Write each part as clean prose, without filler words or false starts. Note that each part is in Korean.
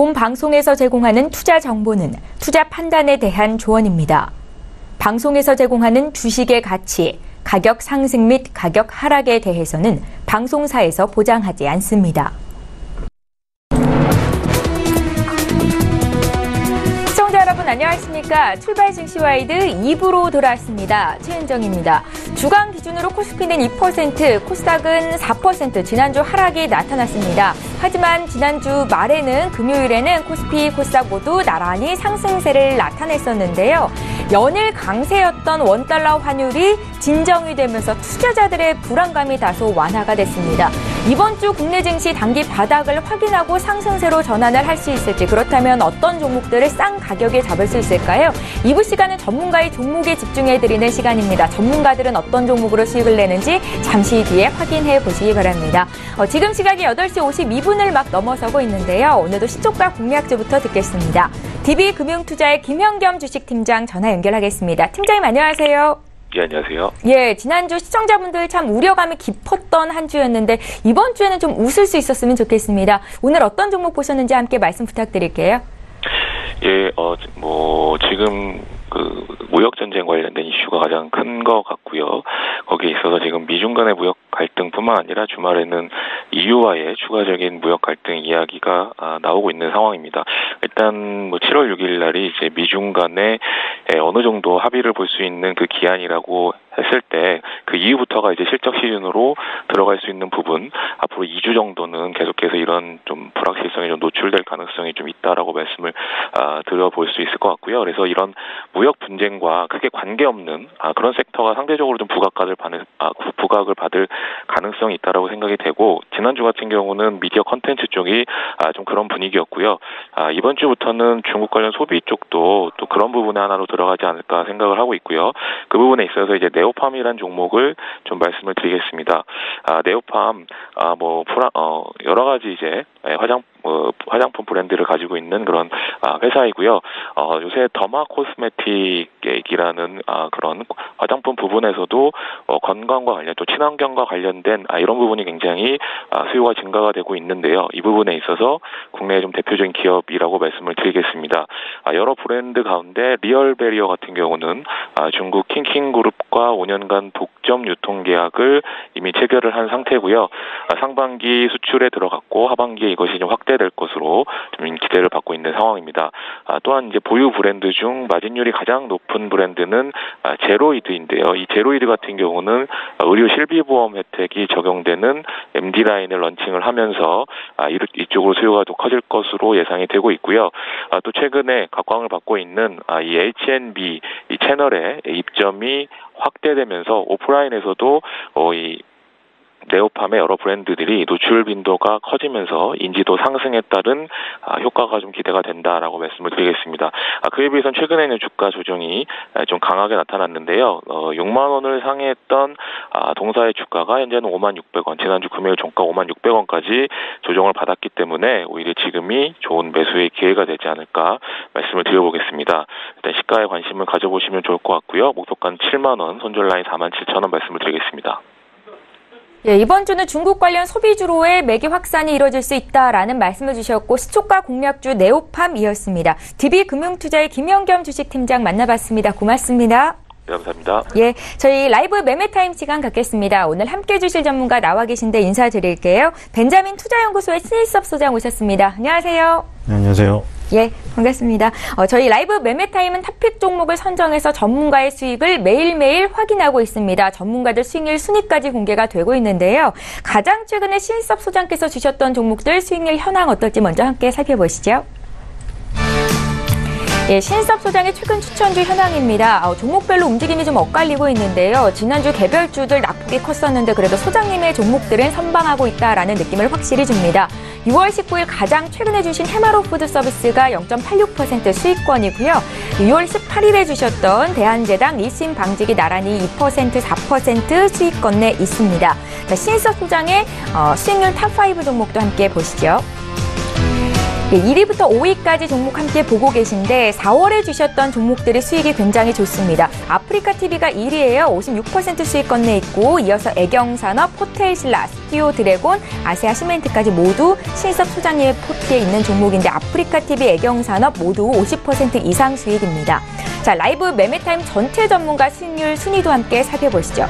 본 방송에서 제공하는 투자 정보는 투자 판단에 대한 조언입니다. 방송에서 제공하는 주식의 가치, 가격 상승 및 가격 하락에 대해서는 방송사에서 보장하지 않습니다. 시청자 여러분 안녕하십니까? 출발 증시와이드 2부로 돌아왔습니다. 최은정입니다. 주간 기준으로 코스피는 2%, 코스닥은 4% 지난주 하락이 나타났습니다. 하지만 지난주 말에는 금요일에는 코스피, 코스닥 모두 나란히 상승세를 나타냈었는데요. 연일 강세였던 원달러 환율이 진정이 되면서 투자자들의 불안감이 다소 완화가 됐습니다. 이번 주 국내 증시 단기 바닥을 확인하고 상승세로 전환을 할 수 있을지, 그렇다면 어떤 종목들을 싼 가격에 잡을 수 있을까요? 2부 시간은 전문가의 종목에 집중해드리는 시간입니다. 전문가들은 어떤 종목으로 수익을 내는지 잠시 뒤에 확인해 보시기 바랍니다. 지금 시각이 8시 52분을 막 넘어서고 있는데요. 오늘도 시초가 공략주부터 듣겠습니다. DB금융투자의 김현겸 주식팀장 전화 연결하겠습니다. 팀장님 안녕하세요. 예, 안녕하세요. 예, 지난주 시청자분들 참 우려감이 깊었던 한 주였는데 이번 주에는 좀 웃을 수 있었으면 좋겠습니다. 오늘 어떤 종목 보셨는지 함께 말씀 부탁드릴게요. 예, 지금 무역 전쟁 관련된 이슈가 가장 큰 것 같고요. 거기에 있어서 지금 미중 간의 무역 갈등뿐만 아니라 주말에는 EU와의 추가적인 무역 갈등 이야기가 나오고 있는 상황입니다. 일단 7월 6일 날이 이제 미중 간에 어느 정도 합의를 볼 수 있는 그 기한이라고 했을 때 그 이후부터가 이제 실적 시즌으로 들어갈 수 있는 부분, 앞으로 2주 정도는 계속해서 이런 좀 불확실성이 좀 노출될 가능성이 좀 있다라고 말씀을 드려볼 수 있을 것 같고요. 그래서 이런 무역 분쟁과 크게 관계없는 그런 섹터가 상대적으로 좀 부각을 받을 가능성이 있다라고 생각이 되고, 지난주 같은 경우는 미디어 컨텐츠 쪽이 좀 그런 분위기였고요. 이번 주부터는 중국 관련 소비 쪽도 또 그런 부분의 하나로 들어가지 않을까 생각을 하고 있고요. 그 부분에 있어서 이제 네오팜이라는 종목을 좀 말씀을 드리겠습니다. 네오팜 여러 가지 이제 화장품 브랜드를 가지고 있는 그런 회사이고요. 요새 더마 코스메틱이라는 그런 화장품 부분에서도 건강과 관련, 또 친환경과 관련된 이런 부분이 굉장히 수요가 증가가 되고 있는데요. 이 부분에 있어서 국내의 좀 대표적인 기업이라고 말씀을 드리겠습니다. 여러 브랜드 가운데 리얼베리어 같은 경우는 중국 킹킹그룹과 5년간 독점 유통 계약을 이미 체결을 한 상태고요. 상반기 수출에 들어갔고 하반기에 이것이 좀 확대될 것으로 좀 기대를 받고 있는 상황입니다. 또한 이제 보유 브랜드 중 마진율이 가장 높은 브랜드는 제로이드인데요. 이 제로이드 같은 경우는 의료 실비보험 혜택이 적용되는 MD 라인을 런칭을 하면서 이쪽으로 수요가 더 커질 것으로 예상이 되고 있고요. 또 최근에 각광을 받고 있는 이 H&B 이 채널의 입점이 확대되면서 오프라인에서도 이 네오팜의 여러 브랜드들이 노출 빈도가 커지면서 인지도 상승에 따른 효과가 좀 기대가 된다라고 말씀을 드리겠습니다. 그에 비해서는 최근에는 주가 조정이 좀 강하게 나타났는데요. 6만 원을 상회했던 동사의 주가가 현재는 56,600원, 지난주 금요일 종가 56,600원까지 조정을 받았기 때문에 오히려 지금이 좋은 매수의 기회가 되지 않을까 말씀을 드려보겠습니다. 일단 시가에 관심을 가져보시면 좋을 것 같고요. 목표가는 7만 원, 손절 라인 47,000원 말씀을 드리겠습니다. 예, 이번 주는 중국 관련 소비주로의 매기 확산이 이뤄질 수 있다라는 말씀을 주셨고, 시초가 공략주 네오팜이었습니다. DB금융투자의 김현겸 주식팀장 만나봤습니다. 고맙습니다. 네, 감사합니다. 예, 저희 라이브 매매타임 시간 갖겠습니다. 오늘 함께해 주실 전문가 나와 계신데 인사드릴게요. 벤자민 투자연구소의 신일섭 소장 오셨습니다. 안녕하세요. 네, 안녕하세요. 예, 반갑습니다. 저희 라이브 매매타임은 탑픽 종목을 선정해서 전문가의 수익을 매일매일 확인하고 있습니다. 전문가들 수익률 순위까지 공개가 되고 있는데요. 가장 최근에 신일섭 소장께서 주셨던 종목들 수익률 현황 어떨지 먼저 함께 살펴보시죠. 예, 신일섭 소장의 최근 추천주 현황입니다. 종목별로 움직임이 좀 엇갈리고 있는데요. 지난주 개별주들 낙폭이 컸었는데 그래도 소장님의 종목들은 선방하고 있다라는 느낌을 확실히 줍니다. 6월 19일 가장 최근에 주신 해마로 푸드서비스가 0.86% 수익권이고요. 6월 18일에 주셨던 대한제당 리스인 방직이 나란히 2%, 4% 수익권 내 있습니다. 자, 신일섭 소장의 수익률 탑5 종목도 함께 보시죠. 1위부터 5위까지 종목 함께 보고 계신데 4월에 주셨던 종목들의 수익이 굉장히 좋습니다. 아프리카TV가 1위예요. 56% 수익 건네 있고 이어서 애경산업, 호텔신라, 스튜디오 드래곤, 아세아시멘트까지 모두 신섭 소장님의 포트에 있는 종목인데 아프리카TV, 애경산업 모두 50% 이상 수익입니다. 자, 라이브 매매타임 전체 전문가 수익률 순위도 함께 살펴보시죠.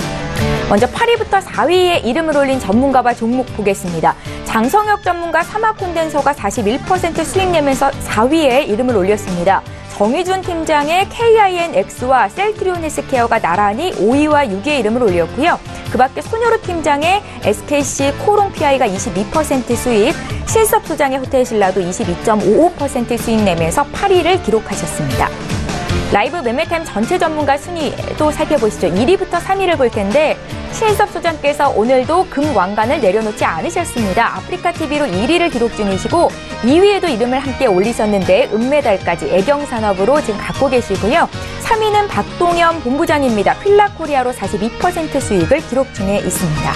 먼저 8위부터 4위에 이름을 올린 전문가와 종목 보겠습니다. 장성혁 전문가 사마콘덴서가 41% 수익 내면서 4위에 이름을 올렸습니다. 정의준 팀장의 KINX와 셀트리온 헬스케어가 나란히 5위와 6위에 이름을 올렸고요. 그 밖에 손여루 팀장의 SKC 코롱PI가 22% 수익, 신섭 소장의 호텔신라도 22.55% 수익 내면서 8위를 기록하셨습니다. 라이브 매매타임 전체 전문가 순위도 살펴보시죠. 1위부터 3위를 볼 텐데 신섭 소장께서 오늘도 금왕관을 내려놓지 않으셨습니다. 아프리카TV로 1위를 기록 중이시고 2위에도 이름을 함께 올리셨는데 은메달까지 애경산업으로 지금 갖고 계시고요. 3위는 박동현 본부장입니다. 필라코리아로 42% 수익을 기록 중에 있습니다.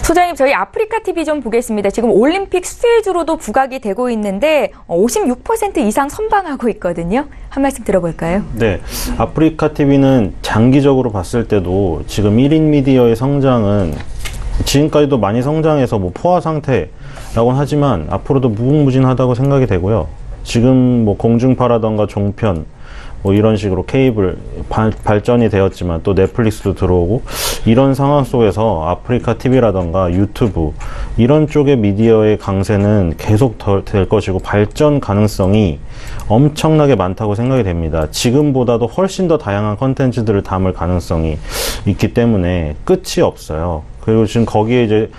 소장님, 저희 아프리카TV 좀 보겠습니다. 지금 올림픽 수혜주로도 부각이 되고 있는데 56% 이상 선방하고 있거든요. 한 말씀 들어볼까요? 네, 아프리카TV는 장기적으로 봤을 때도 지금 1인 미디어의 성장은 지금까지도 많이 성장해서 뭐 포화 상태라고는 하지만 앞으로도 무궁무진하다고 생각이 되고요. 지금 뭐 공중파라던가 종편 뭐 이런 식으로 케이블 발전이 되었지만 또 넷플릭스도 들어오고 이런 상황 속에서 아프리카TV라던가 유튜브 이런 쪽의 미디어의 강세는 계속 될 것이고 발전 가능성이 엄청나게 많다고 생각이 됩니다. 지금보다도 훨씬 더 다양한 컨텐츠들을 담을 가능성이 있기 때문에 끝이 없어요. 그리고 지금 거기에 이제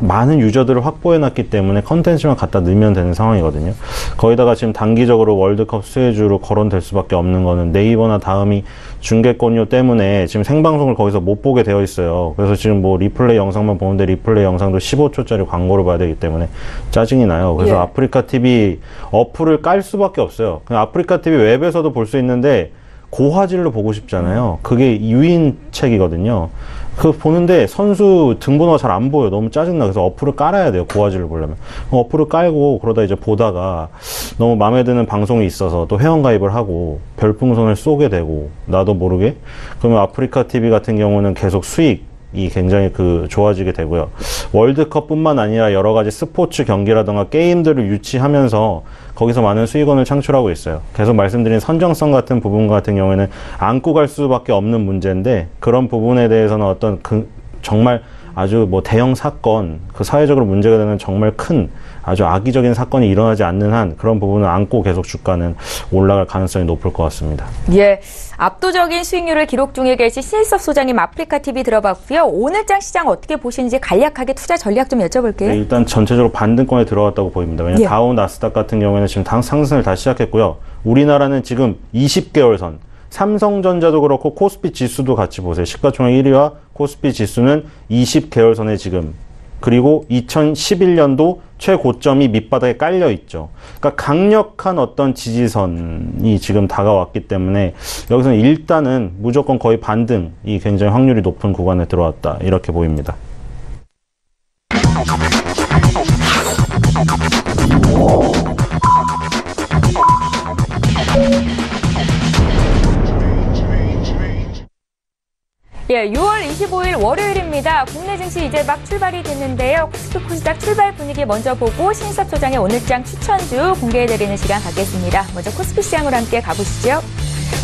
많은 유저들을 확보해놨기 때문에 컨텐츠만 갖다 넣으면 되는 상황이거든요. 거기다가 지금 단기적으로 월드컵 수혜주로 거론될 수밖에 없는 거는 네이버나 다음이 중계권료 때문에 지금 생방송을 거기서 못 보게 되어 있어요. 그래서 지금 뭐 리플레이 영상만 보는데 리플레이 영상도 15초짜리 광고를 봐야 되기 때문에 짜증이 나요. 그래서 예. 아프리카TV 어플을 깔 수밖에 없어요. 그냥 아프리카TV 웹에서도 볼 수 있는데 고화질로 보고 싶잖아요. 그게 유인책이거든요. 그 보는데 선수 등번호가 잘 안 보여. 너무 짜증나. 그래서 어플을 깔아야 돼요. 고화질을 보려면. 어플을 깔고 그러다 이제 보다가 너무 마음에 드는 방송이 있어서 또 회원가입을 하고 별풍선을 쏘게 되고 나도 모르게 그러면 아프리카TV 같은 경우는 계속 수익이 굉장히 좋아지게 되고요. 월드컵뿐만 아니라 여러 가지 스포츠 경기라든가 게임들을 유치하면서 거기서 많은 수익원을 창출하고 있어요. 계속 말씀드린 선정성 같은 부분 같은 경우에는 안고 갈 수밖에 없는 문제인데 그런 부분에 대해서는 어떤 정말 아주 뭐 대형 사건, 사회적으로 문제가 되는 정말 큰 아주 악의적인 사건이 일어나지 않는 한 그런 부분을 안고 계속 주가는 올라갈 가능성이 높을 것 같습니다. 예, 압도적인 수익률을 기록 중에 계신 신섭 소장님 아프리카TV 들어봤고요. 오늘장 시장 어떻게 보시는지 간략하게 투자 전략 좀 여쭤볼게요. 네, 일단 전체적으로 반등권에 들어갔다고 보입니다. 왜냐하면 예. 다우 나스닥 같은 경우에는 지금 상승을 다시 시작했고요. 우리나라는 지금 20개월 선 삼성전자도 그렇고 코스피 지수도 같이 보세요. 시가총액 1위와 코스피 지수는 20개월선에 지금 그리고 2011년도 최고점이 밑바닥에 깔려 있죠. 그러니까 강력한 어떤 지지선이 지금 다가왔기 때문에 여기서는 일단은 무조건 거의 반등이 굉장히 확률이 높은 구간에 들어왔다 이렇게 보입니다. 예, 6월 25일 월요일입니다. 국내 증시 이제 막 출발이 됐는데요. 코스피 코스닥 출발 분위기 먼저 보고 신섭 소장의 오늘장 추천주 공개해드리는 시간 갖겠습니다. 먼저 코스피 시장으로 함께 가보시죠.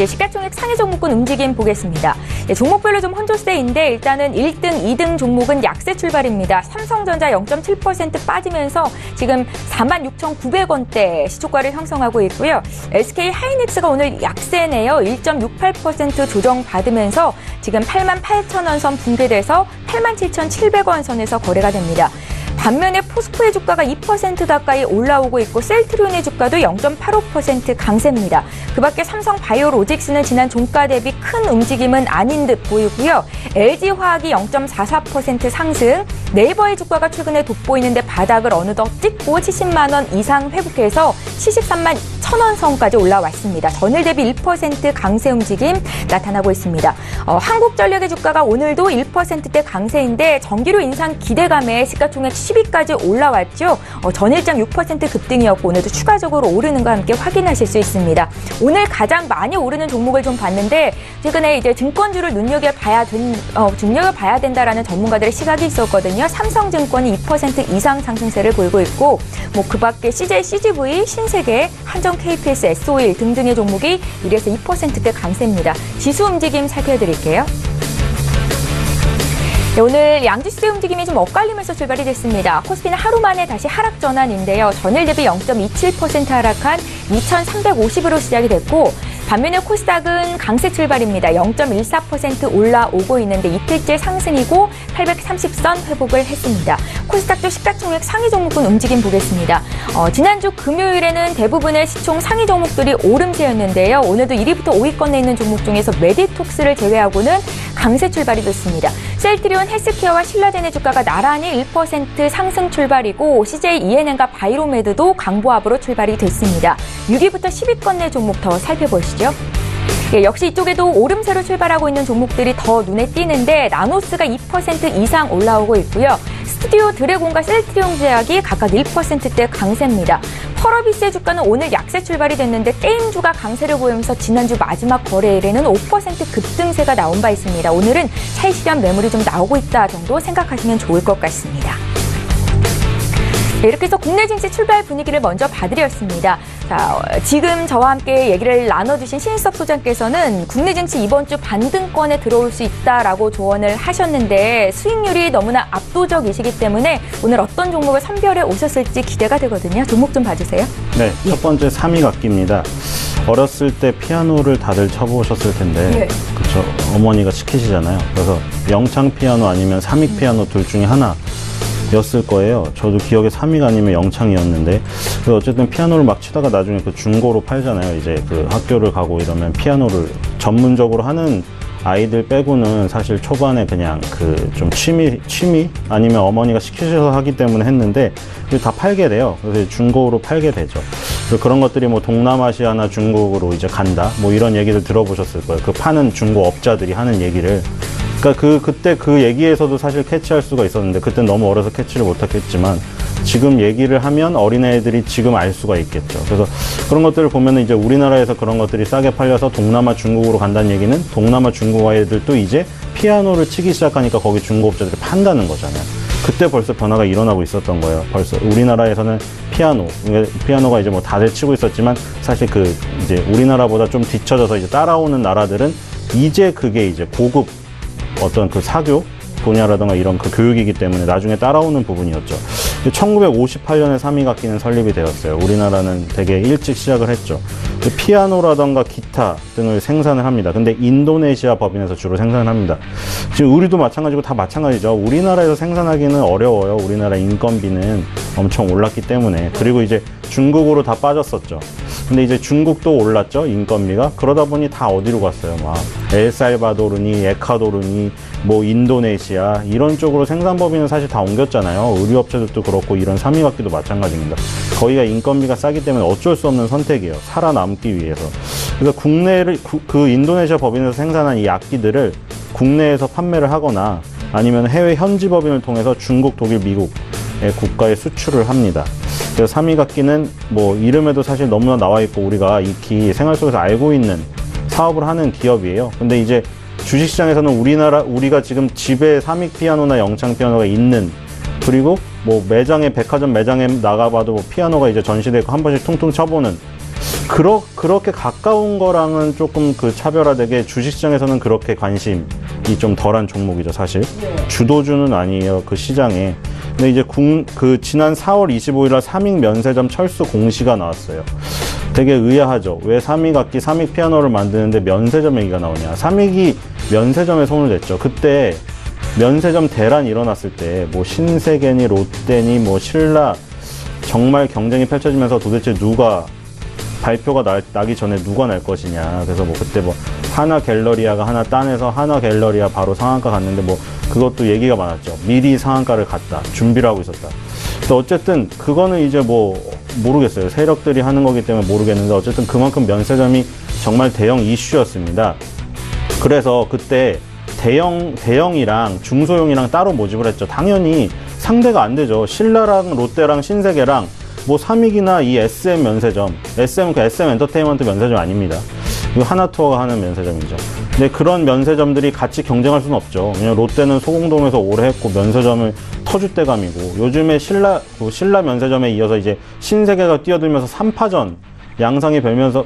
예, 시가총액 상위 종목군 움직임 보겠습니다. 예, 종목별로 좀 혼조세인데 일단은 1등, 2등 종목은 약세 출발입니다. 삼성전자 0.7% 빠지면서 지금 46,900원대 시초가를 형성하고 있고요. SK 하이닉스가 오늘 약세네요. 1.68% 조정받으면서 지금 88,000원 선 붕괴돼서 87,700원 선에서 거래가 됩니다. 반면에 포스코의 주가가 2% 가까이 올라오고 있고 셀트리온의 주가도 0.85% 강세입니다. 그 밖에 삼성바이오로직스는 지난 종가 대비 큰 움직임은 아닌 듯 보이고요. LG화학이 0.44% 상승, 네이버의 주가가 최근에 돋보이는데 바닥을 어느덧 찍고 70만 원 이상 회복해서 73만 1,000원 선까지 올라왔습니다. 전일 대비 1% 강세 움직임 나타나고 있습니다. 한국전력의 주가가 오늘도 1%대 강세인데 전기료 인상 기대감에 시가총액 10위까지 올라왔죠. 전일장 6% 급등이었고 오늘도 추가적으로 오르는 거 함께 확인하실 수 있습니다. 오늘 가장 많이 오르는 종목을 좀 봤는데 최근에 이제 증권주를 눈여겨봐야 된다라는 전문가들의 시각이 있었거든요. 삼성증권이 2% 이상 상승세를 보이고 있고 그 밖에 CJ, CGV, 신세계, 한정 KPS, S-오일 등등의 종목이 1에서 2%대 강세입니다. 지수 움직임 살펴드릴게요. 네, 오늘 양지수의 움직임이 좀 엇갈리면서 출발이 됐습니다. 코스피는 하루 만에 다시 하락 전환인데요. 전일 대비 0.27% 하락한 2,350으로 시작이 됐고 반면에 코스닥은 강세 출발입니다. 0.14% 올라오고 있는데 이틀째 상승이고 830선 회복을 했습니다. 코스닥도 시가총액 상위 종목군 움직임 보겠습니다. 지난주 금요일에는 대부분의 시총 상위 종목들이 오름세였는데요. 오늘도 1위부터 5위권에 있는 종목 중에서 메디톡스를 제외하고는 강세 출발이 됐습니다. 셀트리온 헬스케어와 신라젠의 주가가 나란히 1% 상승 출발이고 CJ ENM과 바이로메드도 강보합으로 출발이 됐습니다. 6위부터 10위권 내 종목 더 살펴보시죠. 역시 이쪽에도 오름세로 출발하고 있는 종목들이 더 눈에 띄는데 나노스가 2% 이상 올라오고 있고요. 스튜디오 드래곤과 셀트리온 제약이 각각 1%대 강세입니다. 펄어비스의 주가는 오늘 약세 출발이 됐는데 게임주가 강세를 보이면서 지난주 마지막 거래일에는 5% 급등세가 나온 바 있습니다. 오늘은 차익 실현 매물이 좀 나오고 있다 정도 생각하시면 좋을 것 같습니다. 이렇게 해서 국내 증시 출발 분위기를 먼저 봐드렸습니다. 자, 지금 저와 함께 얘기를 나눠주신 신일섭 소장께서는 국내 증시 이번 주 반등권에 들어올 수 있다라고 조언을 하셨는데 수익률이 너무나 압도적이시기 때문에 오늘 어떤 종목을 선별해 오셨을지 기대가 되거든요. 종목 좀 봐주세요. 네, 첫 번째 삼익악기입니다. 어렸을 때 피아노를 다들 쳐보셨을 텐데 그렇죠. 어머니가 시키시잖아요. 그래서 영창 피아노 아니면 삼익 피아노 둘 중에 하나 였을 거예요. 저도 기억에 3위가 아니면 영창이었는데 어쨌든 피아노를 막 치다가 나중에 그 중고로 팔잖아요. 이제 그 학교를 가고 이러면 피아노를 전문적으로 하는 아이들 빼고는 사실 초반에 그냥 그 좀 취미 아니면 어머니가 시키셔서 하기 때문에 했는데 다 팔게 돼요. 그래서 중고로 팔게 되죠. 그런 것들이 뭐 동남아시아나 중국으로 이제 간다 뭐 이런 얘기를 들어보셨을 거예요. 그 파는 중고업자들이 하는 얘기를. 그러니까 그때 그 얘기에서도 사실 캐치할 수가 있었는데 그땐 너무 어려서 캐치를 못했겠지만 지금 얘기를 하면 어린애들이 지금 알 수가 있겠죠. 그래서 그런 것들을 보면은 이제 우리나라에서 그런 것들이 싸게 팔려서 동남아 중국으로 간다는 얘기는 동남아 중국 아이들도 이제 피아노를 치기 시작하니까 거기 중고업자들이 판다는 거잖아요. 그때 벌써 변화가 일어나고 있었던 거예요. 벌써 우리나라에서는 피아노가 이제 뭐 다들 치고 있었지만 사실 그 이제 우리나라보다 좀 뒤쳐져서 이제 따라오는 나라들은 이제 그게 이제 고급 어떤 그 사교 분야라든가 이런 그 교육이기 때문에 나중에 따라오는 부분이었죠. 1958년에 삼익악기는 설립이 되었어요. 우리나라는 되게 일찍 시작을 했죠. 피아노라든가 기타 등을 생산을 합니다. 근데 인도네시아 법인에서 주로 생산을 합니다. 지금 우리도 마찬가지고 다 마찬가지죠. 우리나라에서 생산하기는 어려워요. 우리나라 인건비는 엄청 올랐기 때문에. 그리고 이제 중국으로 다 빠졌었죠. 근데 이제 중국도 올랐죠, 인건비가. 그러다 보니 다 어디로 갔어요. 막 엘살바도르니 에콰도르니 뭐 인도네시아 이런 쪽으로 생산법인은 사실 다 옮겼잖아요. 의류업체들도 그렇고 이런 삼익악기도 마찬가지입니다. 거기가 인건비가 싸기 때문에 어쩔 수 없는 선택이에요. 살아남기 위해서. 그래서 국내를 그 인도네시아 법인에서 생산한 이 악기들을 국내에서 판매를 하거나 아니면 해외 현지 법인을 통해서 중국, 독일, 미국의 국가에 수출을 합니다. 그래서 삼익악기는 뭐 이름에도 사실 너무나 나와 있고 우리가 익히 생활 속에서 알고 있는 사업을 하는 기업이에요. 근데 이제 주식시장에서는 우리가 지금 집에 삼익 피아노나 영창 피아노가 있는 그리고 뭐 백화점 매장에 나가봐도 뭐 피아노가 이제 전시되고 한 번씩 퉁퉁 쳐보는 그렇게 가까운 거랑은 조금 그 차별화되게 주식시장에서는 그렇게 관심이 좀 덜한 종목이죠, 사실. 주도주는 아니에요, 그 시장에. 근데 이제 지난 4월 25일날 삼익 면세점 철수 공시가 나왔어요. 되게 의아하죠. 왜 삼익악기, 삼익 피아노를 만드는데 면세점 얘기가 나오냐. 삼익이 면세점에 손을 댔죠. 그때 면세점 대란 일어났을 때 뭐 신세계니 롯데니 뭐 신라 정말 경쟁이 펼쳐지면서 도대체 누가 발표가 나기 전에 누가 날 것이냐. 그래서 뭐 그때 뭐 하나 갤러리아가 하나 따내서 하나 갤러리아 바로 상한가 갔는데 뭐 그것도 얘기가 많았죠. 미리 상한가를 갔다. 준비를 하고 있었다. 근데 어쨌든 그거는 이제 뭐 모르겠어요. 세력들이 하는 거기 때문에 모르겠는데 어쨌든 그만큼 면세점이 정말 대형 이슈였습니다. 그래서 그때 대형이랑 중소형이랑 따로 모집을 했죠. 당연히 상대가 안 되죠. 신라랑 롯데랑 신세계랑 뭐 삼익이나 이 SM 면세점, SM 엔터테인먼트 면세점 아닙니다. 이거 하나투어가 하는 면세점이죠. 근데 그런 면세점들이 같이 경쟁할 수는 없죠. 왜냐면 롯데는 소공동에서 오래 했고 면세점을 터줏대감이고, 요즘에 신라 면세점에 이어서 이제 신세계가 뛰어들면서 3파전 양상이 벌면서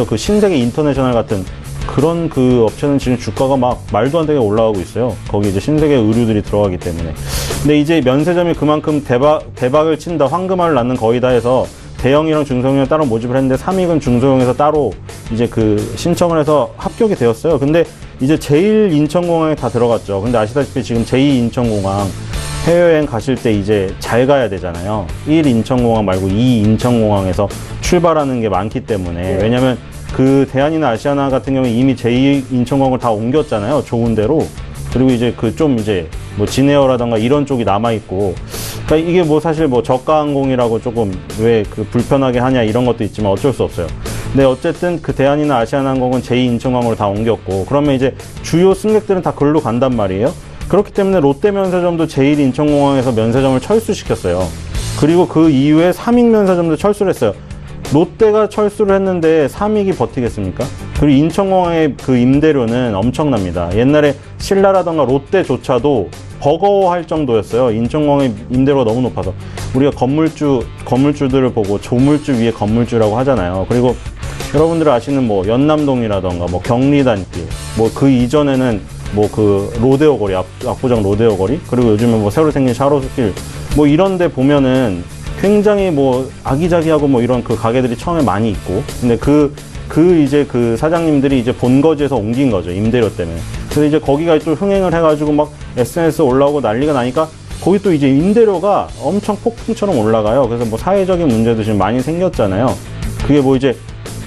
그 신세계 인터내셔널 같은 그런 그 업체는 지금 주가가 막 말도 안 되게 올라가고 있어요. 거기 이제 신세계 의류들이 들어가기 때문에. 근데 이제 면세점이 그만큼 대박을 친다, 황금알을 낳는 거의 다 해서 대형이랑 중소형을 따로 모집을 했는데, 삼익은 중소형에서 따로 이제 그 신청을 해서 합격이 되었어요. 근데 이제 제1 인천공항에 다 들어갔죠. 근데 아시다시피 지금 제2 인천공항 해외여행 가실 때 이제 잘 가야 되잖아요. 1 인천공항 말고 2 인천공항에서 출발하는 게 많기 때문에. 왜냐면 그 대한이나 아시아나 같은 경우에 이미 제2 인천공항을 다 옮겼잖아요. 좋은 데로. 그리고 이제 그 좀 이제 뭐 진에어라던가 이런 쪽이 남아있고, 그러니까 이게 뭐 사실 뭐 저가항공이라고 조금 왜 그 불편하게 하냐 이런 것도 있지만 어쩔 수 없어요. 근데 어쨌든 그 대한이나 아시아나항공은 제2 인천공항으로 다 옮겼고, 그러면 이제 주요 승객들은 다 글로 간단 말이에요. 그렇기 때문에 롯데 면세점도 제1 인천공항에서 면세점을 철수시켰어요. 그리고 그 이후에 삼익 면세점도 철수를 했어요. 롯데가 철수를 했는데 삼익이 버티겠습니까? 그리고 인천공항의 그 임대료는 엄청납니다. 옛날에 신라라던가 롯데조차도 버거워할 정도였어요. 인천공항의 임대료가 너무 높아서. 우리가 건물주들을 보고 조물주 위에 건물주라고 하잖아요. 그리고 여러분들 아시는 뭐 연남동이라던가 뭐 경리단길, 뭐 그 이전에는 뭐 그 로데오 거리, 압구정 로데오 거리, 그리고 요즘에 뭐 새로 생긴 샤로스길, 뭐 이런 데 보면은 굉장히 뭐 아기자기하고 뭐 이런 그 가게들이 처음에 많이 있고, 근데 이제 그 사장님들이 이제 본거지에서 옮긴 거죠. 임대료 때문에. 그래서 이제 거기가 또 흥행을 해가지고 막 SNS 올라오고 난리가 나니까 거기 또 이제 임대료가 엄청 폭풍처럼 올라가요. 그래서 뭐 사회적인 문제도 지금 많이 생겼잖아요. 그게 뭐 이제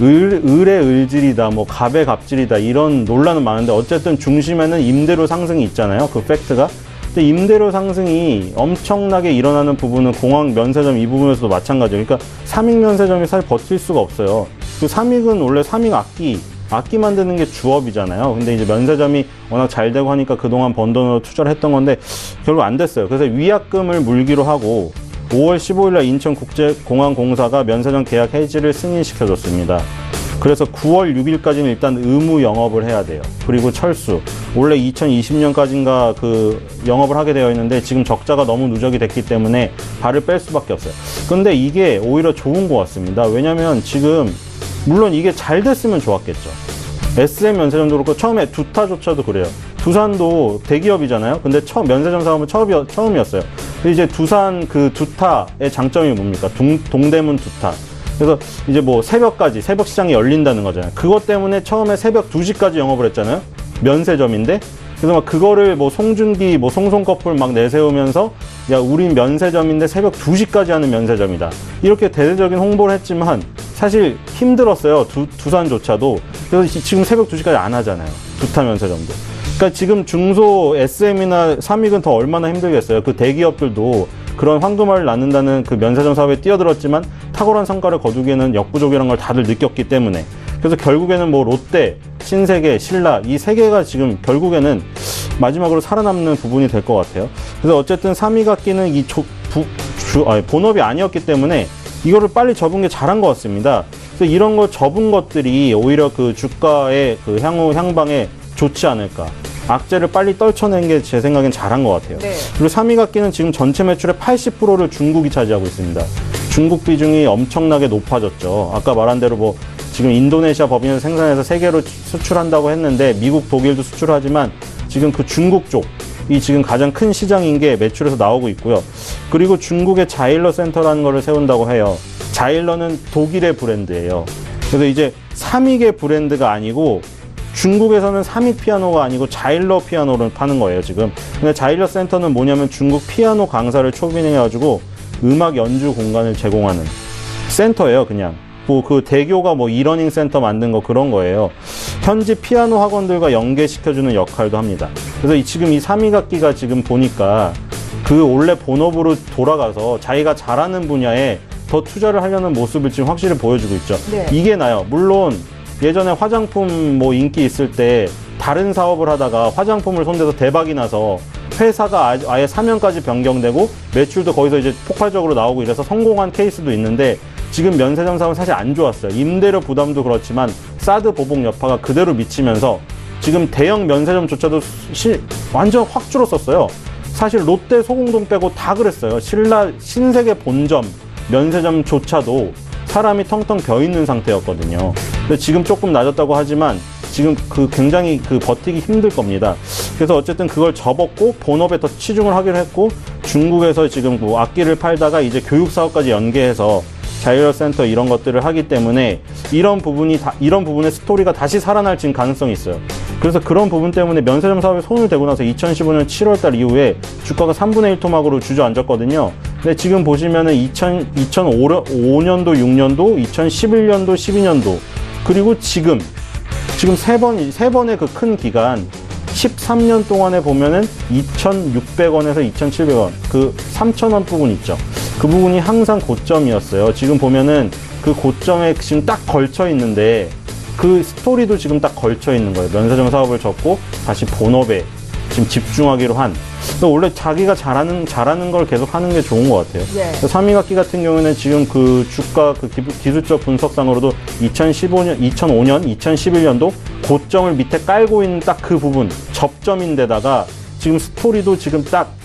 을의 을질이다, 뭐 갑의 갑질이다, 이런 논란은 많은데, 어쨌든 중심에는 임대료 상승이 있잖아요. 그 팩트가. 근데 임대료 상승이 엄청나게 일어나는 부분은 공항 면세점 이 부분에서도 마찬가지예요. 그러니까 삼익 면세점이 사실 버틸 수가 없어요. 그 삼익은 원래 삼익 악기 만드는 게 주업이잖아요. 근데 이제 면세점이 워낙 잘 되고 하니까 그동안 번 돈으로 투자를 했던 건데 결국 안 됐어요. 그래서 위약금을 물기로 하고 5월 15일날 인천국제공항공사가 면세점 계약 해지를 승인시켜줬습니다. 그래서 9월 6일까지는 일단 의무 영업을 해야 돼요. 그리고 철수. 원래 2020년까지인가 그 영업을 하게 되어 있는데 지금 적자가 너무 누적이 됐기 때문에 발을 뺄 수밖에 없어요. 근데 이게 오히려 좋은 것 같습니다. 왜냐면 지금 물론 이게 잘 됐으면 좋았겠죠. SM 면세점도 그렇고 처음에 두타조차도 그래요. 두산도 대기업이잖아요. 근데 면세점 사업은 처음이었어요. 근데 이제 두산 그 두타의 장점이 뭡니까? 동대문 두타. 그래서 이제 뭐 새벽 시장이 열린다는 거잖아요. 그것 때문에 처음에 새벽 2시까지 영업을 했잖아요. 면세점인데. 그래서 막 그거를 뭐 송중기, 뭐 송송 커플 막 내세우면서 야, 우린 면세점인데 새벽 2시까지 하는 면세점이다. 이렇게 대대적인 홍보를 했지만 사실 힘들었어요. 두산조차도. 그래서 지금 새벽 2시까지 안 하잖아요. 두타 면세점도. 그러니까 지금 중소 SM이나 삼익은 더 얼마나 힘들겠어요. 그 대기업들도 그런 황금알을 낳는다는 그 면세점 사업에 뛰어들었지만 탁월한 성과를 거두기에는 역부족이라는 걸 다들 느꼈기 때문에. 그래서 결국에는 뭐 롯데, 신세계, 신라 이 세 개가 지금 결국에는 마지막으로 살아남는 부분이 될 것 같아요. 그래서 어쨌든 삼익악기는 이 본업이 아니었기 때문에 이거를 빨리 접은 게 잘한 것 같습니다. 그래서 이런 거 접은 것들이 오히려 그 주가의 그 향방에 좋지 않을까. 악재를 빨리 떨쳐낸 게 제 생각엔 잘한 것 같아요. 네. 그리고 삼익악기는 지금 전체 매출의 80%를 중국이 차지하고 있습니다. 중국 비중이 엄청나게 높아졌죠. 아까 말한 대로 뭐 지금 인도네시아 법인에서 생산해서 세계로 수출한다고 했는데 미국, 독일도 수출하지만 지금 그 중국 쪽이 지금 가장 큰 시장인 게 매출에서 나오고 있고요. 그리고 중국의 자일러 센터라는 거를 세운다고 해요. 자일러는 독일의 브랜드예요. 그래서 이제 삼익의 브랜드가 아니고 중국에서는 삼익 피아노가 아니고 자일러 피아노를 파는 거예요, 지금. 근데 자일러 센터는 뭐냐면 중국 피아노 강사를 초빙해가지고 음악 연주 공간을 제공하는 센터예요, 그냥. 뭐 그 대교가 뭐 이러닝 센터 만든 거 그런 거예요. 현지 피아노 학원들과 연계시켜주는 역할도 합니다. 그래서 지금 이 삼익악기가 지금 보니까 그 원래 본업으로 돌아가서 자기가 잘하는 분야에 더 투자를 하려는 모습을 지금 확실히 보여주고 있죠. 네. 이게 나요. 물론 예전에 화장품 뭐 인기 있을 때 다른 사업을 하다가 화장품을 손대서 대박이 나서 회사가 아예 사명까지 변경되고 매출도 거기서 이제 폭발적으로 나오고 이래서 성공한 케이스도 있는데, 지금 면세점 사업은 사실 안 좋았어요. 임대료 부담도 그렇지만 사드 보복 여파가 그대로 미치면서 지금 대형 면세점조차도 완전 확 줄었었어요. 사실 롯데 소공동 빼고 다 그랬어요. 신세계 본점 면세점조차도 사람이 텅텅 비어 있는 상태였거든요. 근데 지금 조금 낮았다고 하지만 지금 굉장히 버티기 힘들 겁니다. 그래서 어쨌든 그걸 접었고 본업에 더 치중을 하기로 했고, 중국에서 지금 뭐 악기를 팔다가 이제 교육 사업까지 연계해서 자이로 센터 이런 것들을 하기 때문에 이런 부분의 스토리가 다시 살아날 지금 가능성이 있어요. 그래서 그런 부분 때문에 면세점 사업에 손을 대고 나서 2015년 7월달 이후에 주가가 3분의 1 토막으로 주저앉았거든요. 근데 지금 보시면은 2005년도, 6년도, 2011년도, 12년도, 그리고 지금 세 번의 그 큰 기간 13년 동안에 보면은 2,600원에서 2,700원, 그 3,000원 부분 있죠. 그 부분이 항상 고점이었어요. 지금 보면은 그 고점에 지금 딱 걸쳐 있는데 그 스토리도 지금 딱 걸쳐 있는 거예요. 면세점 사업을 접고 다시 본업에 지금 집중하기로 한. 원래 자기가 잘하는 걸 계속 하는 게 좋은 것 같아요. 네. 삼위각기 같은 경우에는 지금 그 주가 기술적 분석상으로도 2005년, 2011년도 고점을 밑에 깔고 있는 딱 그 부분, 접점인데다가 지금 스토리도 지금 딱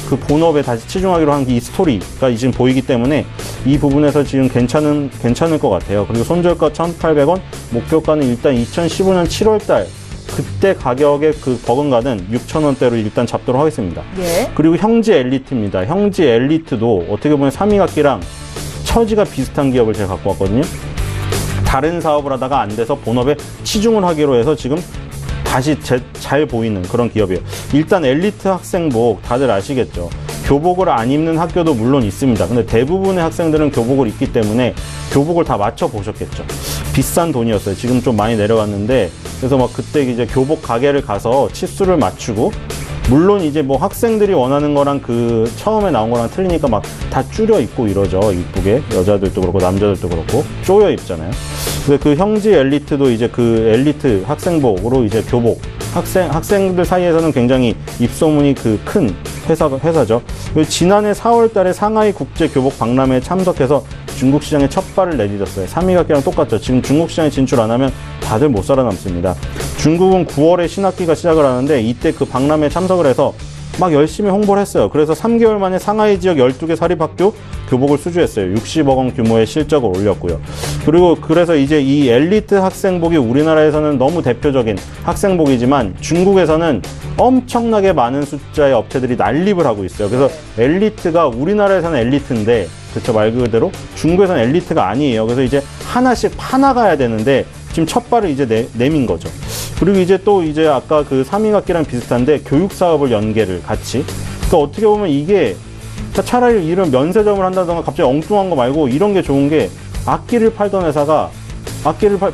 그 본업에 다시 치중하기로 한 이 스토리가 지금 보이기 때문에 이 부분에서 지금 괜찮을 것 같아요. 그리고 손절가 1,800원, 목표가는 일단 2015년 7월달 그때 가격의 그 버금가는 6,000원대로 일단 잡도록 하겠습니다. 예. 그리고 형지 엘리트입니다. 형지 엘리트도 어떻게 보면 삼위각기랑 처지가 비슷한 기업을 제가 갖고 왔거든요. 다른 사업을 하다가 안 돼서 본업에 치중을 하기로 해서 지금 다시 잘 보이는 그런 기업이에요. 일단 엘리트 학생복 다들 아시겠죠? 교복을 안 입는 학교도 물론 있습니다. 근데 대부분의 학생들은 교복을 입기 때문에 교복을 다 맞춰보셨겠죠. 비싼 돈이었어요. 지금 좀 많이 내려갔는데, 그래서 막 그때 이제 교복 가게를 가서 치수를 맞추고, 물론 이제 뭐 학생들이 원하는 거랑 그 처음에 나온 거랑 틀리니까 막 다 줄여 입고 이러죠. 이쁘게. 여자들도 그렇고 남자들도 그렇고 조여 입잖아요. 근데 그 형지 엘리트도 이제 그 엘리트 학생복으로 이제 교복, 학생들 사이에서는 굉장히 입소문이 그 큰 회사죠. 지난해 4월 달에 상하이 국제 교복 박람회에 참석해서 중국 시장에 첫 발을 내딛었어요. 삼위각기랑 똑같죠. 지금 중국 시장에 진출 안 하면 다들 못 살아남습니다. 중국은 9월에 신학기가 시작을 하는데 이때 그 박람회에 참석을 해서 막 열심히 홍보를 했어요. 그래서 3개월 만에 상하이 지역 12개 사립학교 교복을 수주했어요. 60억 원 규모의 실적을 올렸고요. 그래서 이제 이 엘리트 학생복이 우리나라에서는 너무 대표적인 학생복이지만 중국에서는 엄청나게 많은 숫자의 업체들이 난립을 하고 있어요. 그래서 엘리트가 우리나라에서는 엘리트인데, 그쵸, 말 그대로 중국에서는 엘리트가 아니에요. 그래서 이제 하나씩 파나가야 되는데 지금 첫 발을 이제 내민 거죠. 그리고 이제 또 이제 아까 그 삼위각기랑 비슷한데 교육 사업을 연계를 같이. 그러니까 어떻게 보면 이게 차라리 이런 면세점을 한다던가 갑자기 엉뚱한 거 말고 이런 게 좋은 게, 악기를 팔던 회사가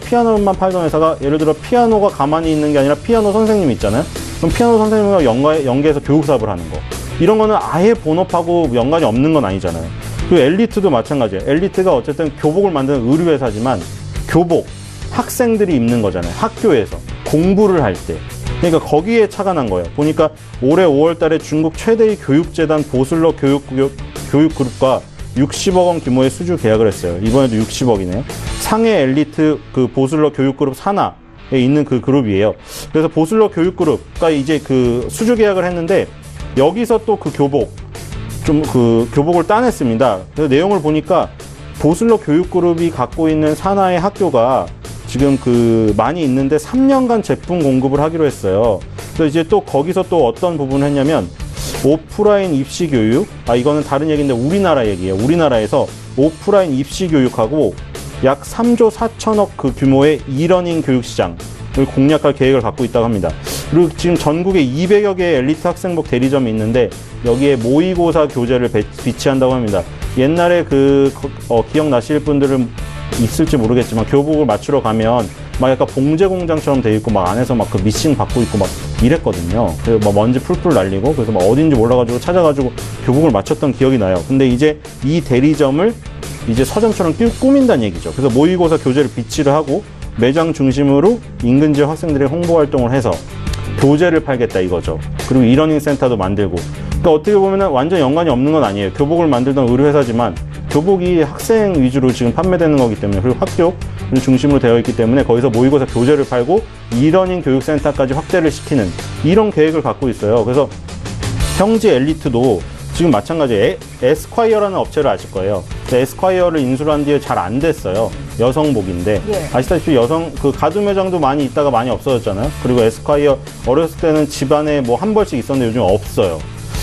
피아노만 팔던 회사가 예를 들어 피아노가 가만히 있는 게 아니라 피아노 선생님 있잖아요. 그럼 피아노 선생님과 연계해서 교육 사업을 하는 거. 이런 거는 아예 본업하고 연관이 없는 건 아니잖아요. 그리고 엘리트도 마찬가지예요. 엘리트가 어쨌든 교복을 만드는 의류 회사지만 교복, 학생들이 입는 거잖아요. 학교에서 공부를 할 때. 그러니까 거기에 착안한 거예요. 보니까 올해 5월 달에 중국 최대의 교육재단 보슬러 교육그룹과 60억 원 규모의 수주 계약을 했어요. 이번에도 60억이네요. 상해 엘리트 그 보슬러 교육그룹 산하에 있는 그 그룹이에요. 그래서 보슬러 교육그룹과 이제 그 수주 계약을 했는데, 여기서 또 그 교복을 따냈습니다. 그래서 내용을 보니까 보슬러 교육그룹이 갖고 있는 산하의 학교가 지금 많이 있는데 3년간 제품 공급을 하기로 했어요. 그래서 이제 또 거기서 또 어떤 부분을 했냐면, 오프라인 입시 교육, 이거는 다른 얘기인데 우리나라 얘기예요. 우리나라에서 오프라인 입시 교육하고 약 3조 4천억 그 규모의 이러닝 교육 시장을 공략할 계획을 갖고 있다고 합니다. 그리고 지금 전국에 200여 개의 엘리트 학생복 대리점이 있는데 여기에 모의고사 교재를 비치한다고 합니다. 옛날에 기억나실 분들은 있을지 모르겠지만 교복을 맞추러 가면 막 약간 봉제 공장처럼 돼 있고 막 안에서 막 그 미싱 받고 있고 막 이랬거든요. 그래서 막 먼지 풀풀 날리고, 그래서 막 어딘지 몰라가지고 찾아가지고 교복을 맞췄던 기억이 나요. 근데 이제 이 대리점을 이제 서점처럼 꾸민다는 얘기죠. 그래서 모의고사 교재를 비치를 하고 매장 중심으로 인근 지역 학생들의 홍보 활동을 해서 교재를 팔겠다 이거죠. 그리고 이러닝 센터도 만들고. 그러니까 어떻게 보면은 완전 연관이 없는 건 아니에요. 교복을 만들던 의류회사지만 교복이 학생 위주로 지금 판매되는 거기 때문에, 그리고 학교를 중심으로 되어 있기 때문에 거기서 모의고사 교재를 팔고 이러닝 교육센터까지 확대를 시키는 이런 계획을 갖고 있어요. 그래서 형제 엘리트도 지금 마찬가지예요. 에스콰이어라는 업체를 아실 거예요. 에스콰이어를 인수를 한 뒤에 잘 안 됐어요. 여성복인데. 예. 아시다시피 가두 매장도 많이 있다가 많이 없어졌잖아요. 그리고 에스콰이어 어렸을 때는 집안에 뭐 한 벌씩 있었는데 요즘 없어요.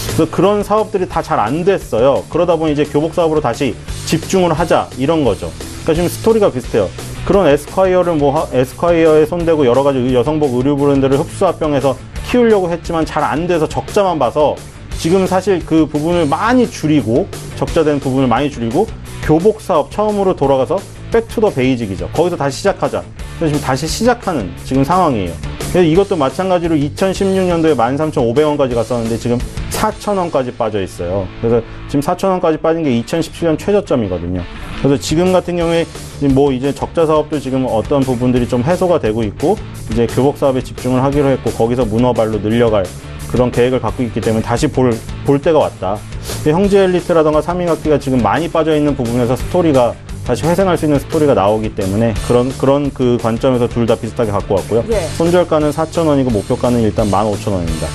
그래서 그런 사업들이 다 잘 안 됐어요. 그러다 보니 이제 교복 사업으로 다시 집중을 하자 이런 거죠. 그러니까 지금 스토리가 비슷해요. 그런 에스콰이어를 에스콰이어에 손대고 여러 가지 여성복 의류 브랜드를 흡수합병해서 키우려고 했지만 잘 안 돼서 적자만 봐서 지금 사실 그 부분을 많이 줄이고, 적자된 부분을 많이 줄이고 교복 사업 처음으로 돌아가서 백투더 베이직이죠. 거기서 다시 시작하자. 그래서 지금 다시 시작하는 지금 상황이에요. 그래서 이것도 마찬가지로 2016년도에 13,500원까지 갔었는데 지금 4,000원까지 빠져 있어요. 그래서 지금 4,000원까지 빠진 게 2017년 최저점이거든요. 그래서 지금 같은 경우에 뭐 이제 적자 사업도 지금 어떤 부분들이 좀 해소가 되고 있고, 이제 교복 사업에 집중을 하기로 했고, 거기서 문어발로 늘려갈 그런 계획을 갖고 있기 때문에 다시 볼 때가 왔다. 형제 엘리트라던가 삼인학기가 지금 많이 빠져 있는 부분에서 스토리가 다시 회생할 수 있는 스토리가 나오기 때문에 그런 그 관점에서 둘 다 비슷하게 갖고 왔고요. 예. 손절가는 4,000원이고 목표가는 일단 15,000원입니다.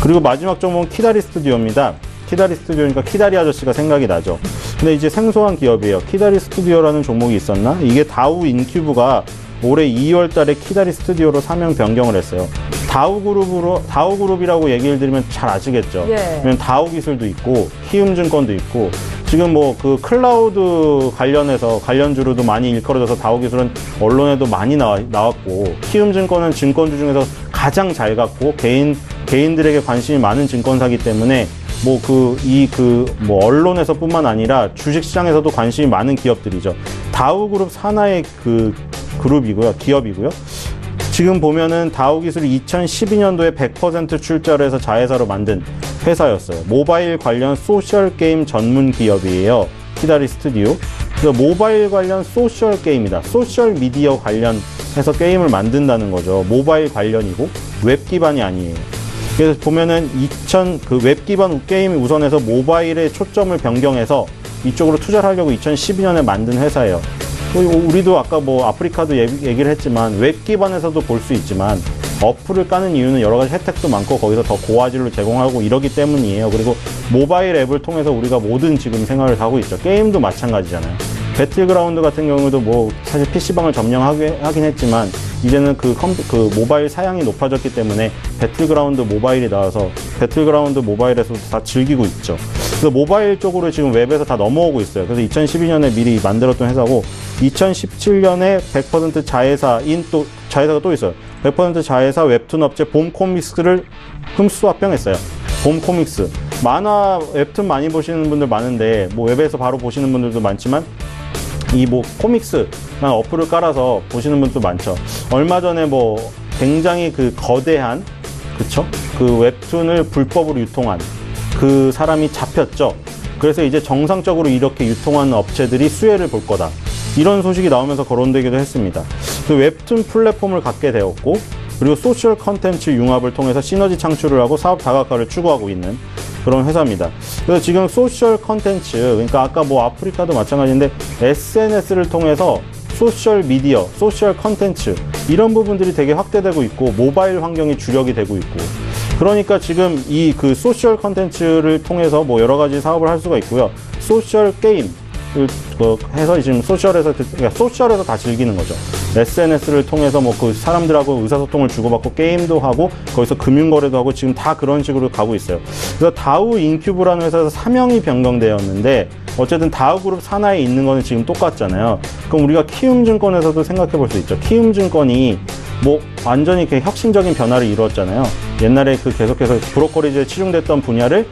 그리고 마지막 종목은 키다리 스튜디오입니다. 키다리 스튜디오니까 키다리 아저씨가 생각이 나죠. 근데 이제 생소한 기업이에요. 키다리 스튜디오라는 종목이 있었나? 이게 다우 인큐브가 올해 2월 달에 키다리 스튜디오로 사명 변경을 했어요. 다우그룹이라고 얘기를 드리면 잘 아시겠죠? 예. 왜냐면 다우기술도 있고, 키움증권도 있고, 지금 뭐 그 클라우드 관련주로도 많이 일컬어져서 다우기술은 언론에도 많이 나왔고, 키움증권은 증권주 중에서 가장 잘 갔고, 개인들에게 관심이 많은 증권사기 때문에 언론에서 뿐만 아니라 주식시장에서도 관심이 많은 기업들이죠. 다우그룹 산하의 기업이고요. 지금 보면은 다우기술이 2012년도에 100% 출자를 해서 자회사로 만든 회사였어요. 모바일 관련 소셜 게임 전문 기업이에요. 키다리 스튜디오. 그래서 모바일 관련 소셜 게임이다. 소셜 미디어 관련해서 게임을 만든다는 거죠. 모바일 관련이고 웹 기반이 아니에요. 그래서 보면은 웹 기반 게임이 우선해서 모바일에 초점을 변경해서 이쪽으로 투자를 하려고 2012년에 만든 회사예요. 우리도 아까 뭐 아프리카도 얘기를 했지만 웹 기반에서도 볼 수 있지만 어플을 까는 이유는 여러 가지 혜택도 많고 거기서 더 고화질로 제공하고 이러기 때문이에요. 그리고 모바일 앱을 통해서 우리가 모든 지금 생활을 하고 있죠. 게임도 마찬가지잖아요. 배틀그라운드 같은 경우도 뭐 사실 PC방을 점령하긴 했지만 이제는 그 모바일 사양이 높아졌기 때문에 배틀그라운드 모바일이 나와서 배틀그라운드 모바일에서도 다 즐기고 있죠. 그래서 모바일 쪽으로 지금 웹에서 다 넘어오고 있어요. 그래서 2012년에 미리 만들었던 회사고 2017년에 100% 자회사가 또 있어요. 100% 자회사 웹툰 업체 봄코믹스를 흠수 합병했어요. 봄코믹스. 만화 웹툰 많이 보시는 분들 많은데 뭐 웹에서 바로 보시는 분들도 많지만 이 뭐 코믹스 어플을 깔아서 보시는 분도 많죠. 얼마 전에 뭐 굉장히 그 거대한 그 웹툰을 불법으로 유통한 그 사람이 잡혔죠. 그래서 이제 정상적으로 이렇게 유통하는 업체들이 수혜를 볼 거다. 이런 소식이 나오면서 거론되기도 했습니다. 그 웹툰 플랫폼을 갖게 되었고, 그리고 소셜 컨텐츠 융합을 통해서 시너지 창출을 하고 사업 다각화를 추구하고 있는 그런 회사입니다. 그래서 지금 소셜 컨텐츠, 그러니까 아까 뭐 아프리카도 마찬가지인데 SNS를 통해서 소셜 미디어, 소셜 컨텐츠 이런 부분들이 되게 확대되고 있고 모바일 환경이 주력이 되고 있고, 그러니까 지금 이 그 소셜 컨텐츠를 통해서 뭐 여러 가지 사업을 할 수가 있고요. 소셜 게임 해서 지금 소셜에서 다 즐기는 거죠. SNS를 통해서 뭐 그 사람들하고 의사소통을 주고받고 게임도 하고 거기서 금융거래도 하고 지금 다 그런 식으로 가고 있어요. 그래서 다우 인큐브라는 회사에서 사명이 변경되었는데 어쨌든 다우그룹 산하에 있는 거는 지금 똑같잖아요. 그럼 우리가 키움증권에서도 생각해 볼 수 있죠. 키움증권이 뭐 완전히 이렇게 혁신적인 변화를 이루었잖아요. 옛날에 그 계속해서 브로커리지에 치중됐던 분야를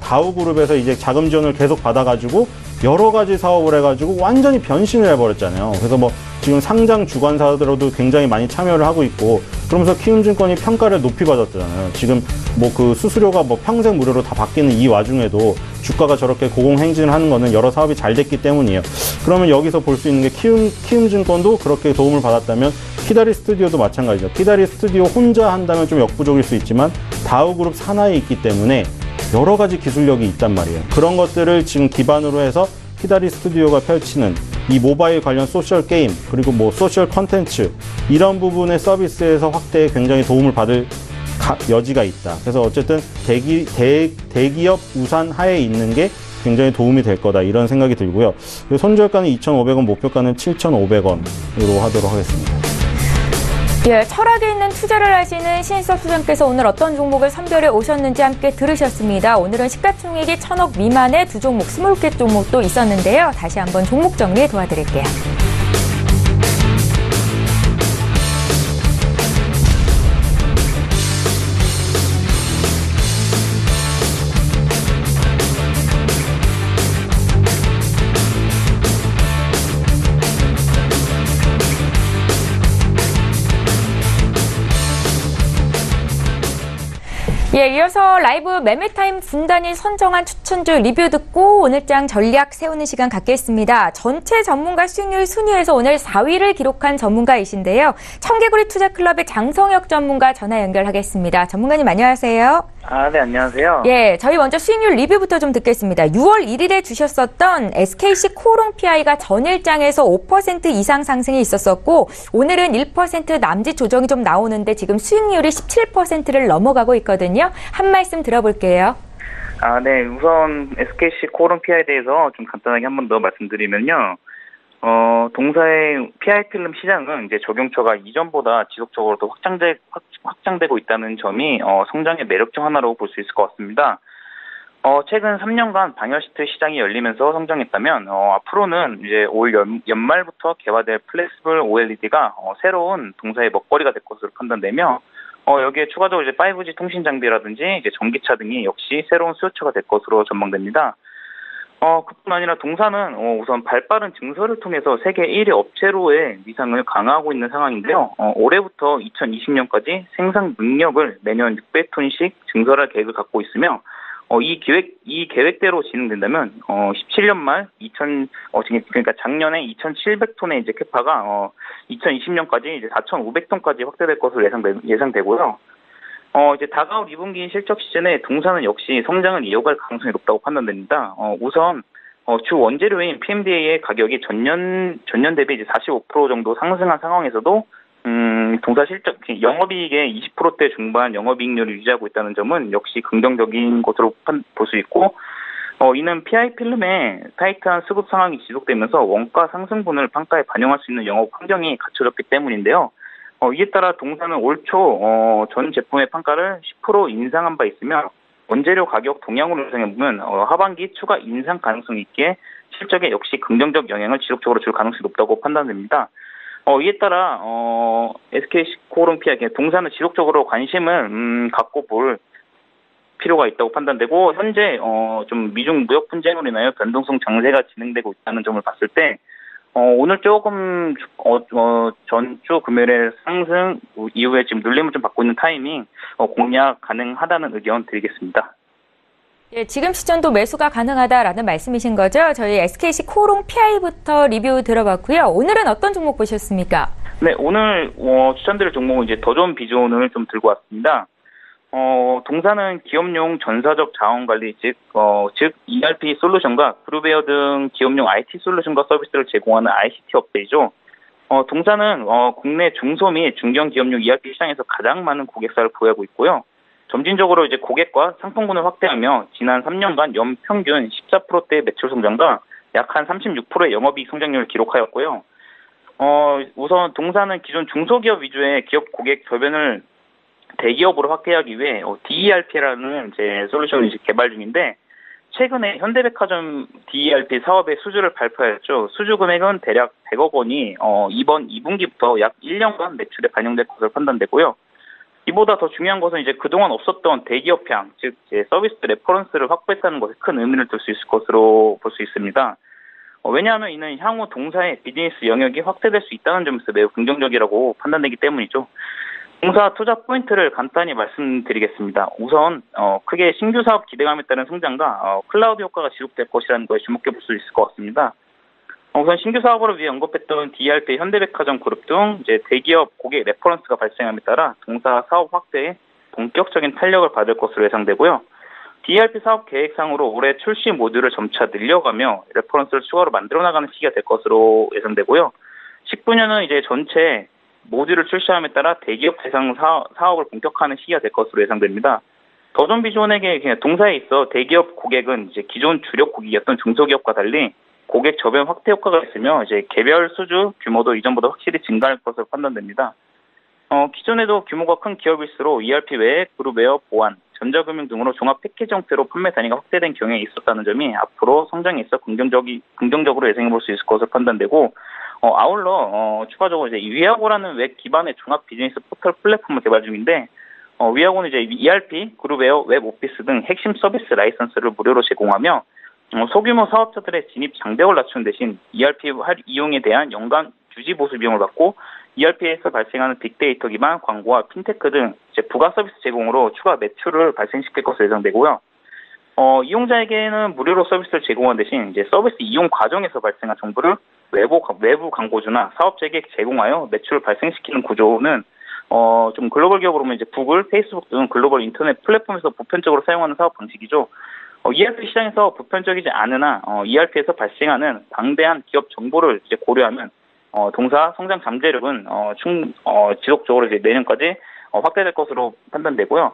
다우그룹에서 이제 자금 지원을 계속 받아가지고 여러 가지 사업을 해가지고 완전히 변신을 해버렸잖아요. 그래서 뭐 지금 상장 주관사들도 굉장히 많이 참여를 하고 있고, 그러면서 키움증권이 평가를 높이 받았잖아요. 지금 뭐 그 수수료가 뭐 평생 무료로 다 바뀌는 이 와중에도 주가가 저렇게 고공행진을 하는 거는 여러 사업이 잘 됐기 때문이에요. 그러면 여기서 볼 수 있는 게 키움증권도 그렇게 도움을 받았다면 키다리 스튜디오도 마찬가지죠. 키다리 스튜디오 혼자 한다면 좀 역부족일 수 있지만 다우그룹 산하에 있기 때문에 여러 가지 기술력이 있단 말이에요. 그런 것들을 지금 기반으로 해서 키다리 스튜디오가 펼치는 이 모바일 관련 소셜 게임, 그리고 뭐 소셜 컨텐츠, 이런 부분의 서비스에서 확대에 굉장히 도움을 받을 여지가 있다. 그래서 어쨌든 대기업 우산 하에 있는 게 굉장히 도움이 될 거다, 이런 생각이 들고요. 손절가는 2,500원, 목표가는 7,500원으로 하도록 하겠습니다. 예, 철학에 있는 투자를 하시는 신인섭 소장께서 오늘 어떤 종목을 선별해 오셨는지 함께 들으셨습니다. 오늘은 시가총액이 1,000억 미만의 두 종목, 20개 종목도 있었는데요. 다시 한번 종목 정리 도와드릴게요. 예, 이어서 라이브 매매타임 분단이 선정한 추천주 리뷰 듣고 오늘장 전략 세우는 시간 갖겠습니다. 전체 전문가 수익률 순위에서 오늘 4위를 기록한 전문가이신데요. 청개구리 투자클럽의 장성혁 전문가 전화 연결하겠습니다. 전문가님 안녕하세요. 네, 안녕하세요. 예, 저희 먼저 수익률 리뷰부터 좀 듣겠습니다. 6월 1일에 주셨었던 SKC 코오롱 PI가 전일장에서 5% 이상 상승이 있었었고, 오늘은 1% 남짓 조정이 좀 나오는데 지금 수익률이 17%를 넘어가고 있거든요. 한 말씀 들어볼게요. 네, 우선 SKC 코오롱 PI에 대해서 좀 간단하게 한 번 더 말씀드리면요. 동사의 PI 필름 시장은 이제 적용처가 이전보다 지속적으로 더 확장되고 있다는 점이 성장의 매력 중 하나로 볼 수 있을 것 같습니다. 최근 3년간 방열 시트 시장이 열리면서 성장했다면 앞으로는 이제 올 연말부터 개화될 플렉시블 OLED가 새로운 동사의 먹거리가 될 것으로 판단되며 여기에 추가적으로 이제 5G 통신 장비라든지 이제 전기차 등이 역시 새로운 수요처가 될 것으로 전망됩니다. 그뿐 아니라 동사는 우선 발빠른 증설을 통해서 세계 1위 업체로의 위상을 강화하고 있는 상황인데요. 올해부터 2020년까지 생산 능력을 매년 600톤씩 증설할 계획을 갖고 있으며 이 계획대로 진행된다면 17년 말 그러니까 작년에 2,700톤의 이제 캐파가 2020년까지 이제 4,500톤까지 확대될 것으로 예상되고요. 이제 다가올 2분기 실적 시즌에 동사는 역시 성장을 이어갈 가능성이 높다고 판단됩니다. 우선 주 원재료인 PMDA의 가격이 전년 대비 이제 45% 정도 상승한 상황에서도 동사 실적 영업이익의 20%대 중반 영업이익률을 유지하고 있다는 점은 역시 긍정적인 것으로 볼 수 있고, 이는 PI 필름의 타이트한 수급 상황이 지속되면서 원가 상승분을 판가에 반영할 수 있는 영업 환경이 갖춰졌기 때문인데요. 이에 따라 동사는 올 초 전 제품의 판가를 10% 인상한 바 있으며, 원재료 가격 동향으로 예상해보면 하반기 추가 인상 가능성이 있기에 실적에 역시 긍정적 영향을 지속적으로 줄 가능성이 높다고 판단됩니다. 이에 따라 SKC 코오롱 PI 동사는 지속적으로 관심을 갖고 볼 필요가 있다고 판단되고, 현재 좀 미중 무역 분쟁으로 인하여 변동성 장세가 진행되고 있다는 점을 봤을 때 오늘 조금 전주 금요일에 상승 이후에 지금 눌림을 좀 받고 있는 타이밍 공략 가능하다는 의견 드리겠습니다. 예, 지금 시점도 매수가 가능하다라는 말씀이신 거죠? 저희 SKC 코오롱 PI부터 리뷰 들어봤고요. 오늘은 어떤 종목 보셨습니까? 네, 오늘 추천드릴 종목은 이제 더 좋은 비전을 좀 들고 왔습니다. 동사는 기업용 전사적 자원관리, 즉 ERP 솔루션과 그룹웨어 등 기업용 IT 솔루션과 서비스를 제공하는 ICT 업체이죠. 동사는 국내 중소 및 중견 기업용 ERP 시장에서 가장 많은 고객사를 보유하고 있고요. 점진적으로 이제 고객과 상품군을 확대하며 지난 3년간 연평균 14%대의 매출 성장과 약 한 36%의 영업이익 성장률을 기록하였고요. 우선 동사는 기존 중소기업 위주의 기업 고객 결변을 대기업으로 확대하기 위해 DERP라는 이제 솔루션을 이제 개발 중인데, 최근에 현대백화점 DERP 사업의 수주를 발표하였죠. 수주 금액은 대략 100억 원이 이번 2분기부터 약 1년간 매출에 반영될 것으로 판단되고요. 이보다 더 중요한 것은 이제 그동안 없었던 대기업향, 즉 서비스 레퍼런스를 확보했다는 것에 큰 의미를 둘 수 있을 것으로 볼 수 있습니다. 왜냐하면 이는 향후 동사의 비즈니스 영역이 확대될 수 있다는 점에서 매우 긍정적이라고 판단되기 때문이죠. 동사 투자 포인트를 간단히 말씀드리겠습니다. 우선 크게 신규 사업 기대감에 따른 성장과 클라우드 효과가 지속될 것이라는 것에 주목해 볼 수 있을 것 같습니다. 우선 신규 사업을 위해 언급했던 DRP, 현대백화점 그룹 등 이제 대기업 고객 레퍼런스가 발생함에 따라 동사 사업 확대에 본격적인 탄력을 받을 것으로 예상되고요. DRP 사업 계획상으로 올해 출시 모듈을 점차 늘려가며 레퍼런스를 추가로 만들어 나가는 시기가 될 것으로 예상되고요. 19년은 이제 전체 모듈을 출시함에 따라 대기업 대상 사업을 본격화하는 시기가 될 것으로 예상됩니다. 더존 비존에게 그냥 동사에 있어 대기업 고객은 이제 기존 주력 고객이었던 중소기업과 달리 고객 저변 확대 효과가 있으며 이제 개별 수주 규모도 이전보다 확실히 증가할 것으로 판단됩니다. 기존에도 규모가 큰 기업일수록 ERP 외에 그룹웨어, 보안, 전자금융 등으로 종합 패키지 형태로 판매 단위가 확대된 경향이 있었다는 점이 앞으로 성장에 있어 긍정적으로 예상해 볼 수 있을 것으로 판단되고, 아울러 추가적으로 이제 위하고라는 웹 기반의 종합 비즈니스 포털 플랫폼을 개발 중인데, 위하고는 이제 ERP, 그룹웨어, 웹 오피스 등 핵심 서비스 라이선스를 무료로 제공하며 소규모 사업자들의 진입 장벽을 낮추는 대신 ERP 이용에 대한 연간 유지 보수 비용을 받고 ERP에서 발생하는 빅데이터 기반 광고와 핀테크 등 이제 부가 서비스 제공으로 추가 매출을 발생시킬 것으로 예상되고요. 이용자에게는 무료로 서비스를 제공한 대신 이제 서비스 이용 과정에서 발생한 정보를 외부 광고주나 사업자에게 제공하여 매출을 발생시키는 구조는 좀 글로벌 기업으로 보면 이제 구글, 페이스북 등 글로벌 인터넷 플랫폼에서 보편적으로 사용하는 사업 방식이죠. ERP 시장에서 보편적이지 않으나 ERP에서 발생하는 방대한 기업 정보를 이제 고려하면 동사 성장 잠재력은 지속적으로 이제 내년까지 확대될 것으로 판단되고요.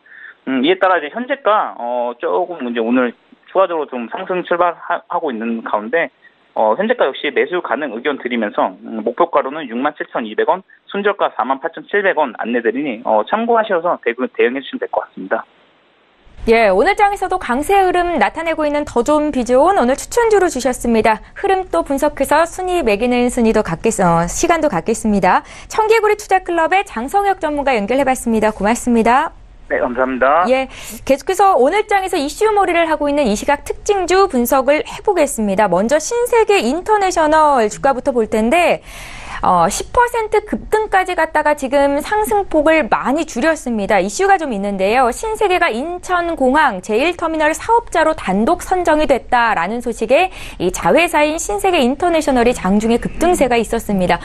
이에 따라 이제 현재가 조금 이제 오늘 추가적으로 좀 상승 출발하고 있는 가운데 현재가 역시 매수 가능 의견 드리면서 목표가로는 67,200원, 순저가 48,700원 안내드리니 참고하셔서 대응해 주시면 될 것 같습니다. 예, 오늘 장에서도 강세 흐름 나타내고 있는 더존 비존 오늘 추천주로 주셨습니다. 흐름 또 분석해서 순위 매기는 시간도 갖겠습니다. 청개구리 투자클럽의 장성혁 전문가 연결해봤습니다. 고맙습니다. 네, 감사합니다. 예, 계속해서 오늘 장에서 이슈몰이를 하고 있는 이 시각 특징주 분석을 해보겠습니다. 먼저 신세계 인터내셔널 주가부터 볼 텐데 10% 급등까지 갔다가 지금 상승폭을 많이 줄였습니다. 이슈가 좀 있는데요. 신세계가 인천공항 제1터미널 사업자로 단독 선정이 됐다라는 소식에 이 자회사인 신세계 인터내셔널이 장중에 급등세가 있었습니다.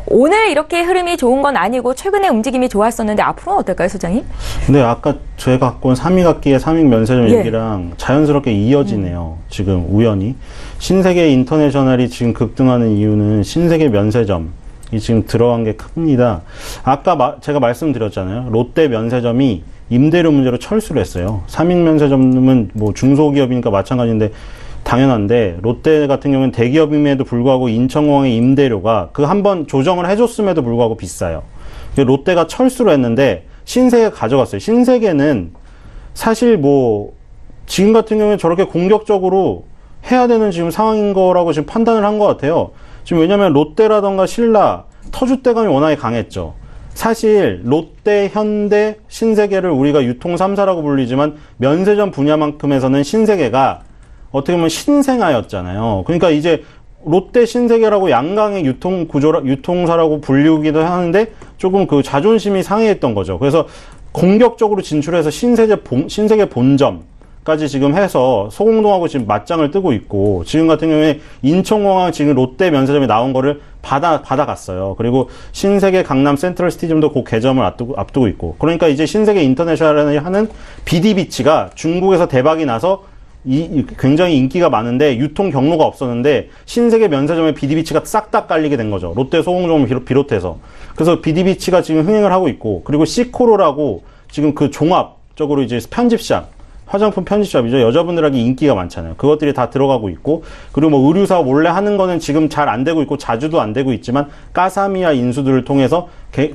오늘 이렇게 흐름이 좋은 건 아니고 최근에 움직임이 좋았었는데 앞으로는 어떨까요, 소장님? 네, 아까 제가 갖고 온 삼익악기의 삼익면세점 얘기랑 자연스럽게 이어지네요. 지금 우연히. 신세계 인터내셔널이 지금 급등하는 이유는 신세계 면세점이 지금 들어간 게 큽니다. 아까 제가 말씀드렸잖아요. 롯데 면세점이 임대료 문제로 철수를 했어요. 삼익면세점은 뭐 중소기업이니까 마찬가지인데 당연한데 롯데 같은 경우는 대기업임에도 불구하고 인천공항의 임대료가 그 한번 조정을 해줬음에도 불구하고 비싸요. 롯데가 철수를 했는데 신세계가 가져갔어요. 신세계는 사실 뭐 지금 같은 경우에 저렇게 공격적으로 해야 되는 지금 상황인 거라고 지금 판단을 한 것 같아요. 지금 왜냐면 롯데라던가 신라 터줏대감이 워낙에 강했죠. 사실 롯데, 현대, 신세계를 우리가 유통 3사라고 불리지만 면세점 분야만큼에서는 신세계가 어떻게 보면 신생아였잖아요. 그러니까 이제 롯데, 신세계라고 양강의 유통사라고 불리기도 하는데 조금 그 자존심이 상해했던 거죠. 그래서 공격적으로 진출해서 신세계 본점까지 지금 해서 소공동하고 지금 맞짱을 뜨고 있고, 지금 같은 경우에 인천공항 지금 롯데 면세점에 나온 거를 받아갔어요. 그리고 신세계 강남 센트럴시티점도 곧 개점을 앞두고 있고, 그러니까 이제 신세계 인터내셔널이 하는 비디비치가 중국에서 대박이 나서 굉장히 인기가 많은데 유통 경로가 없었는데 신세계 면세점의 비디비치가 싹 다 깔리게 된 거죠. 롯데 소공점을 비롯해서. 그래서 비디비치가 지금 흥행을 하고 있고, 그리고 시코로라고 지금 그 종합적으로 이제 편집샵, 화장품 편집샵이죠. 여자분들에게 인기가 많잖아요. 그것들이 다 들어가고 있고, 그리고 뭐 의류사업 원래 하는 거는 지금 잘 안 되고 있고 자주도 안 되고 있지만 까사미아 인수들을 통해서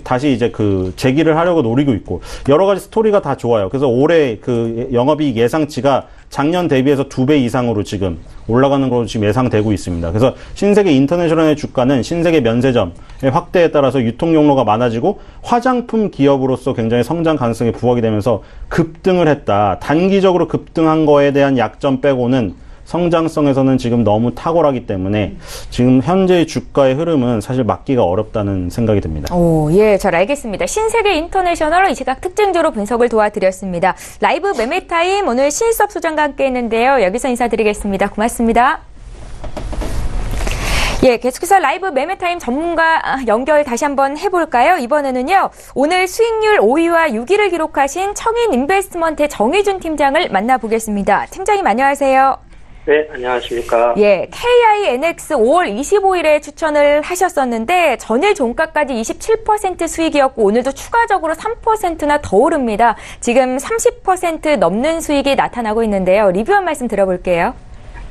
다시 이제 그 재기를 하려고 노리고 있고, 여러 가지 스토리가 다 좋아요. 그래서 올해 그 영업이익 예상치가 작년 대비해서 2배 이상으로 지금 올라가는 걸로 지금 예상되고 있습니다. 그래서 신세계 인터내셔널의 주가는 신세계 면세점의 확대에 따라서 유통 용로가 많아지고 화장품 기업으로서 굉장히 성장 가능성이 부각이 되면서 급등을 했다. 단기적으로 급등한 거에 대한 약점 빼고는 성장성에서는 지금 너무 탁월하기 때문에 지금 현재의 주가의 흐름은 사실 막기가 어렵다는 생각이 듭니다. 오, 예, 잘 알겠습니다. 신세계 인터내셔널 이 시각 특징주로 분석을 도와드렸습니다. 라이브 매매타임 오늘 신일섭 소장과 함께 했는데요. 여기서 인사드리겠습니다. 고맙습니다. 예, 계속해서 라이브 매매타임 전문가 연결 다시 한번 해볼까요? 이번에는요, 오늘 수익률 5위와 6위를 기록하신 청인 인베스트먼트의 정의준 팀장을 만나보겠습니다. 팀장님 안녕하세요. 네, 안녕하십니까. 예, KINX 5월 25일에 추천을 하셨었는데 전일 종가까지 27% 수익이었고 오늘도 추가적으로 3%나 더 오릅니다. 지금 30% 넘는 수익이 나타나고 있는데요. 리뷰 한 말씀 들어볼게요.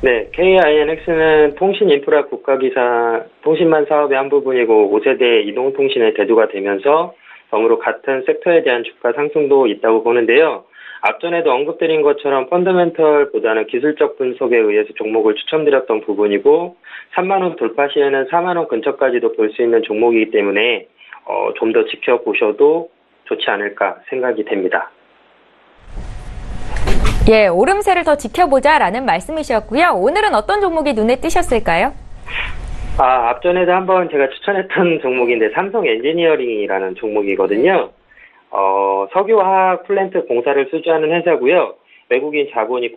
네, KINX는 통신인프라 국가기사 통신망 사업의 한 부분이고 5세대 이동통신의 대두가 되면서 덤으로 같은 섹터에 대한 주가 상승도 있다고 보는데요. 앞전에도 언급드린 것처럼 펀더멘털보다는 기술적 분석에 의해서 종목을 추천드렸던 부분이고 3만 원 돌파 시에는 4만 원 근처까지도 볼 수 있는 종목이기 때문에 좀 더 지켜보셔도 좋지 않을까 생각이 됩니다. 예, 오름세를 더 지켜보자라는 말씀이셨고요. 오늘은 어떤 종목이 눈에 띄셨을까요? 앞전에도 한번 제가 추천했던 종목인데 삼성 엔지니어링이라는 종목이거든요. 석유화학 플랜트 공사를 수주하는 회사고요. 외국인 자본이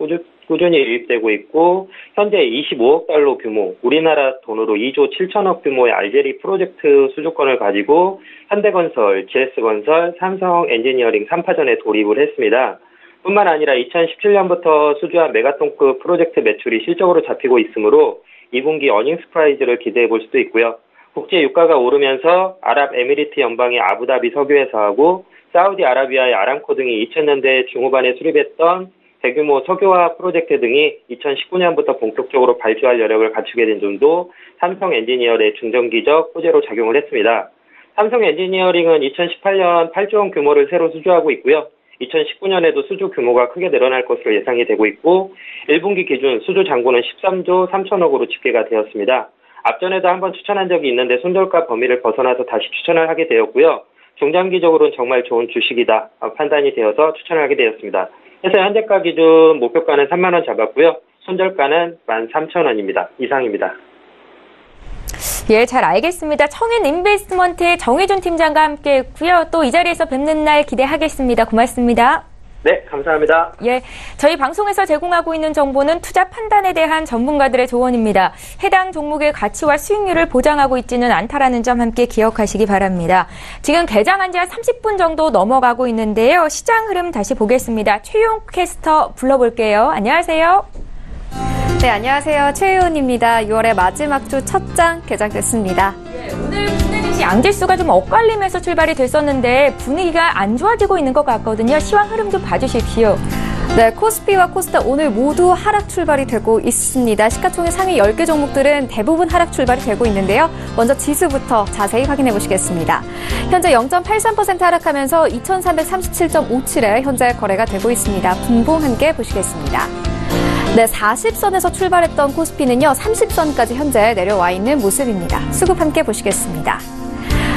꾸준히 유입되고 있고 현재 25억 달러 규모, 우리나라 돈으로 2조 7천억 규모의 알제리 프로젝트 수주권을 가지고 현대건설, GS건설, 삼성 엔지니어링 3파전에 돌입을 했습니다. 뿐만 아니라 2017년부터 수주한 메가톤급 프로젝트 매출이 실적으로 잡히고 있으므로 2분기 어닝스 프라이즈를 기대해 볼 수도 있고요. 국제 유가가 오르면서 아랍에미리트 연방의 아부다비 석유회사하고 사우디아라비아의 아람코 등이 2000년대 중후반에 수립했던 대규모 석유화학 프로젝트 등이 2019년부터 본격적으로 발주할 여력을 갖추게 된 점도 삼성 엔지니어의 중장기적 호재로 작용을 했습니다. 삼성 엔지니어링은 2018년 8조 원 규모를 새로 수주하고 있고요. 2019년에도 수주 규모가 크게 늘어날 것으로 예상이 되고 있고 1분기 기준 수주 잔고는 13조 3천억으로 집계가 되었습니다. 앞전에도 한번 추천한 적이 있는데 손절가 범위를 벗어나서 다시 추천을 하게 되었고요. 중장기적으로는 정말 좋은 주식이다 판단이 되어서 추천을 하게 되었습니다. 그래서 현재가 기준 목표가는 3만 원 잡았고요. 손절가는 13,000원입니다. 이상입니다. 예, 잘 알겠습니다. 청인 인베스트먼트의 정의준 팀장과 함께 했고요. 또 이 자리에서 뵙는 날 기대하겠습니다. 고맙습니다. 네, 감사합니다. 예, 저희 방송에서 제공하고 있는 정보는 투자 판단에 대한 전문가들의 조언입니다. 해당 종목의 가치와 수익률을 보장하고 있지는 않다라는 점 함께 기억하시기 바랍니다. 지금 개장한 지 한 30분 정도 넘어가고 있는데요. 시장 흐름 다시 보겠습니다. 최용 캐스터 불러볼게요. 안녕하세요. 네, 안녕하세요. 최유은입니다. 6월의 마지막 주 첫 장 개장됐습니다. 네, 오늘 국내증시 양지수가 좀 엇갈리면서 출발이 됐었는데 분위기가 안 좋아지고 있는 것 같거든요. 시황 흐름 좀 봐주십시오. 네, 코스피와 코스닥 오늘 모두 하락 출발이 되고 있습니다. 시가총액 상위 10개 종목들은 대부분 하락 출발이 되고 있는데요. 먼저 지수부터 자세히 확인해 보시겠습니다. 현재 0.83% 하락하면서 2337.57에 현재 거래가 되고 있습니다. 분봉 함께 보시겠습니다. 네, 40선에서 출발했던 코스피는요, 30선까지 현재 내려와 있는 모습입니다. 수급 함께 보시겠습니다.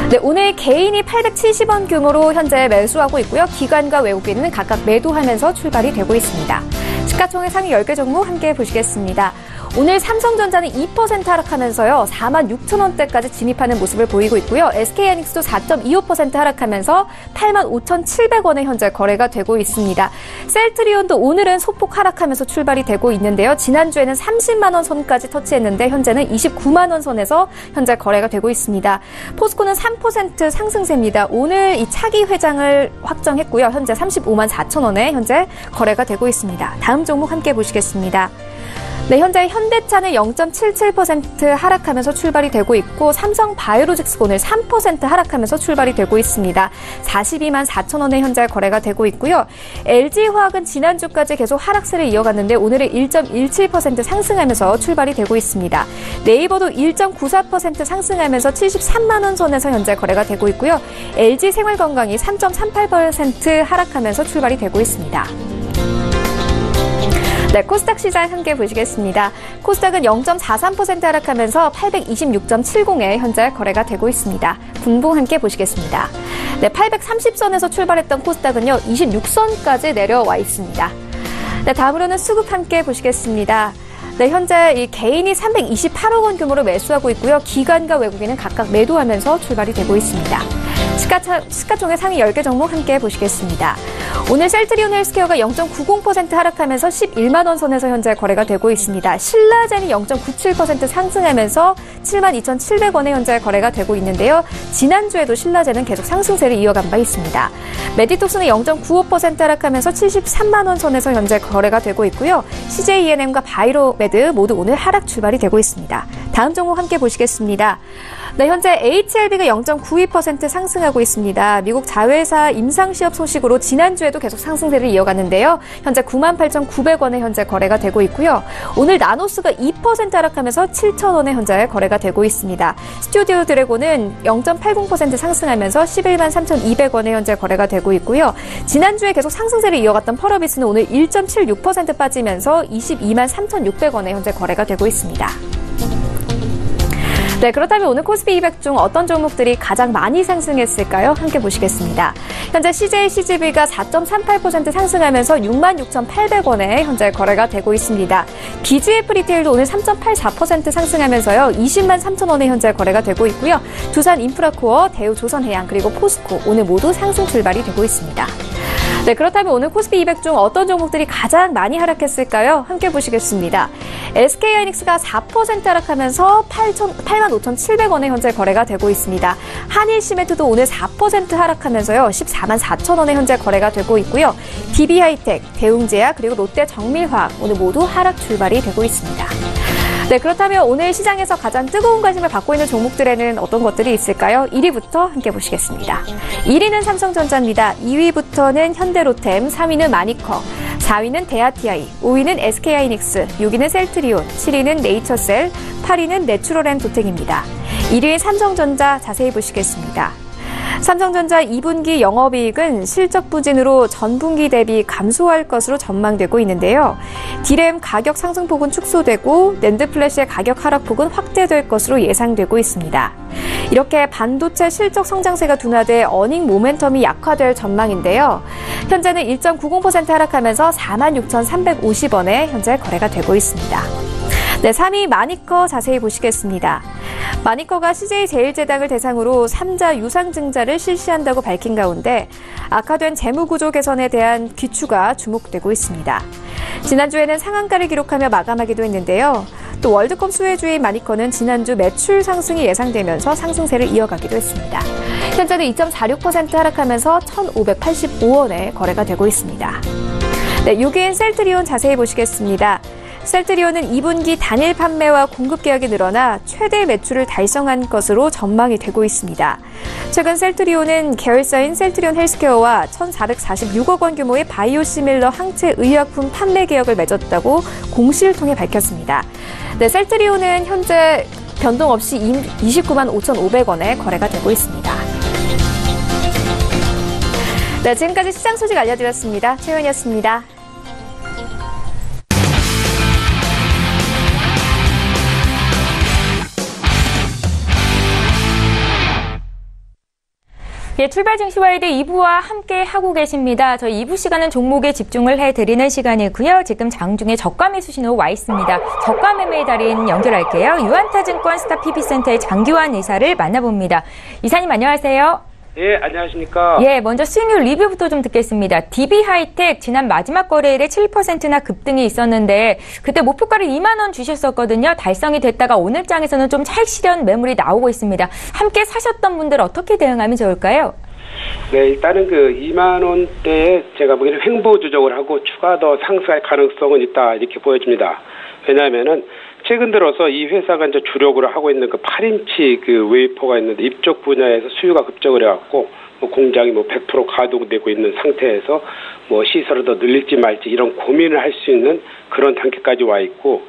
네, 오늘 개인이 870원 규모로 현재 매수하고 있고요. 기관과 외국인은 각각 매도하면서 출발이 되고 있습니다. 시가총액 상위 10개 종목 함께 보시겠습니다. 오늘 삼성전자는 2% 하락하면서요. 46,000원대까지 진입하는 모습을 보이고 있고요. SK하이닉스도 4.25% 하락하면서 85,700원에 현재 거래가 되고 있습니다. 셀트리온도 오늘은 소폭 하락하면서 출발이 되고 있는데요. 지난주에는 30만 원 선까지 터치했는데 현재는 29만 원 선에서 현재 거래가 되고 있습니다. 포스코는 3% 상승세입니다. 오늘 이 차기 회장을 확정했고요. 현재 35만 4천 원에 현재 거래가 되고 있습니다. 다음 종목 함께 보시겠습니다. 네, 현재 현대차는 0.77% 하락하면서 출발이 되고 있고 삼성바이오로직스가 오늘 3% 하락하면서 출발이 되고 있습니다. 42만 4천 원에 현재 거래가 되고 있고요. LG화학은 지난주까지 계속 하락세를 이어갔는데 오늘은 1.17% 상승하면서 출발이 되고 있습니다. 네이버도 1.94% 상승하면서 73만 원 선에서 현재 거래가 되고 있고요. LG생활건강이 3.38% 하락하면서 출발이 되고 있습니다. 네, 코스닥 시장 함께 보시겠습니다. 코스닥은 0.43% 하락하면서 826.70에 현재 거래가 되고 있습니다. 분봉 함께 보시겠습니다. 네, 830선에서 출발했던 코스닥은요, 26선까지 내려와 있습니다. 네, 다음으로는 수급 함께 보시겠습니다. 네, 현재 이 개인이 328억 원 규모로 매수하고 있고요. 기관과 외국인은 각각 매도하면서 출발이 되고 있습니다. 시가총액 상위 10개 종목 함께 보시겠습니다. 오늘 셀트리온 헬스케어가 0.90% 하락하면서 11만 원 선에서 현재 거래가 되고 있습니다. 신라젠이 0.97% 상승하면서 72,700원에 현재 거래가 되고 있는데요. 지난주에도 신라젠은 계속 상승세를 이어간 바 있습니다. 메디톡스는 0.95% 하락하면서 73만 원 선에서 현재 거래가 되고 있고요. CJENM과 바이로메드 모두 오늘 하락 출발이 되고 있습니다. 다음 종목 함께 보시겠습니다. 네, 현재 HLB가 0.92% 상승하고 있습니다. 미국 자회사 임상시업 소식으로 지난주에도 계속 상승세를 이어갔는데요. 현재 98,900원에 현재 거래가 되고 있고요. 오늘 나노스가 2% 하락하면서 7,000원에 현재 거래가 되고 있습니다. 스튜디오 드래곤은 0.80% 상승하면서 113,200원에 현재 거래가 되고 있고요. 지난주에 계속 상승세를 이어갔던 펄어비스는 오늘 1.76% 빠지면서 223,600원에 현재 거래가 되고 있습니다. 네, 그렇다면 오늘 코스피 200 중 어떤 종목들이 가장 많이 상승했을까요? 함께 보시겠습니다. 현재 CJ CGV가 4.38% 상승하면서 66,800원에 현재 거래가 되고 있습니다. BGF 리테일도 오늘 3.84% 상승하면서요. 203,000원에 현재 거래가 되고 있고요. 두산 인프라코어, 대우 조선해양, 그리고 포스코 오늘 모두 상승 출발이 되고 있습니다. 네, 그렇다면 오늘 코스피 200 중 어떤 종목들이 가장 많이 하락했을까요? 함께 보시겠습니다. SK하이닉스가 4% 하락하면서 85,700원에 현재 거래가 되고 있습니다. 한일시멘트도 오늘 4% 하락하면서요. 144,000원에 현재 거래가 되고 있고요. DB하이텍, 대웅제약, 그리고 롯데정밀화학 오늘 모두 하락 출발이 되고 있습니다. 네, 그렇다면 오늘 시장에서 가장 뜨거운 관심을 받고 있는 종목들에는 어떤 것들이 있을까요? 1위부터 함께 보시겠습니다. 1위는 삼성전자입니다. 2위부터는 현대로템, 3위는 마니커, 4위는 대하TI, 5위는 SK하이닉스, 6위는 셀트리온, 7위는 네이처셀, 8위는 내추럴앤도텍입니다. 1위 삼성전자 자세히 보시겠습니다. 삼성전자 2분기 영업이익은 실적 부진으로 전분기 대비 감소할 것으로 전망되고 있는데요. 디램 가격 상승폭은 축소되고 낸드 플래시의 가격 하락폭은 확대될 것으로 예상되고 있습니다. 이렇게 반도체 실적 성장세가 둔화돼 어닝 모멘텀이 약화될 전망인데요. 현재는 1.90% 하락하면서 46,350원에 현재 거래가 되고 있습니다. 네, 3위 마니커 자세히 보시겠습니다. 마니커가 CJ제일제당을 대상으로 3자 유상증자를 실시한다고 밝힌 가운데 악화된 재무구조 개선에 대한 귀추가 주목되고 있습니다. 지난주에는 상한가를 기록하며 마감하기도 했는데요. 또 월드컵 수혜주인 마니커는 지난주 매출 상승이 예상되면서 상승세를 이어가기도 했습니다. 현재는 2.46% 하락하면서 1,585원에 거래가 되고 있습니다. 네, 6위인 셀트리온 자세히 보시겠습니다. 셀트리온은 2분기 단일 판매와 공급 계약이 늘어나 최대 매출을 달성한 것으로 전망이 되고 있습니다. 최근 셀트리온은 계열사인 셀트리온 헬스케어와 1,446억 원 규모의 바이오시밀러 항체 의약품 판매 계약을 맺었다고 공시를 통해 밝혔습니다. 네, 셀트리온은 현재 변동 없이 29만 5,500원에 거래가 되고 있습니다. 네, 지금까지 시장 소식 알려드렸습니다. 최윤이었습니다. 예, 출발 증시와이드 2부와 함께 하고 계십니다. 저희 2부 시간은 종목에 집중을 해드리는 시간이고요. 지금 장중에 저가 매수 신호 와 있습니다. 저가 매매의 달인 연결할게요. 유한타증권 스타 PB센터의 장기환 이사를 만나봅니다. 이사님 안녕하세요. 예, 안녕하십니까. 예, 먼저 수익률 리뷰부터 좀 듣겠습니다. DB하이텍 지난 마지막 거래일에 7%나 급등이 있었는데 그때 목표가를 2만 원 주셨었거든요. 달성이 됐다가 오늘 장에서는 좀 차익 실현 매물이 나오고 있습니다. 함께 사셨던 분들 어떻게 대응하면 좋을까요? 네, 일단은 그 2만 원대에 제가 보기에는 횡보 조정을 하고 추가 더 상승할 가능성은 있다 이렇게 보여집니다. 왜냐하면은 최근 들어서 이 회사가 이제 주력으로 하고 있는 그 8인치 그 웨이퍼가 있는데 이쪽 분야에서 수요가 급증을 해갖고 뭐 공장이 뭐 100% 가동되고 있는 상태에서 뭐 시설을 더 늘릴지 말지 이런 고민을 할 수 있는 그런 단계까지 와 있고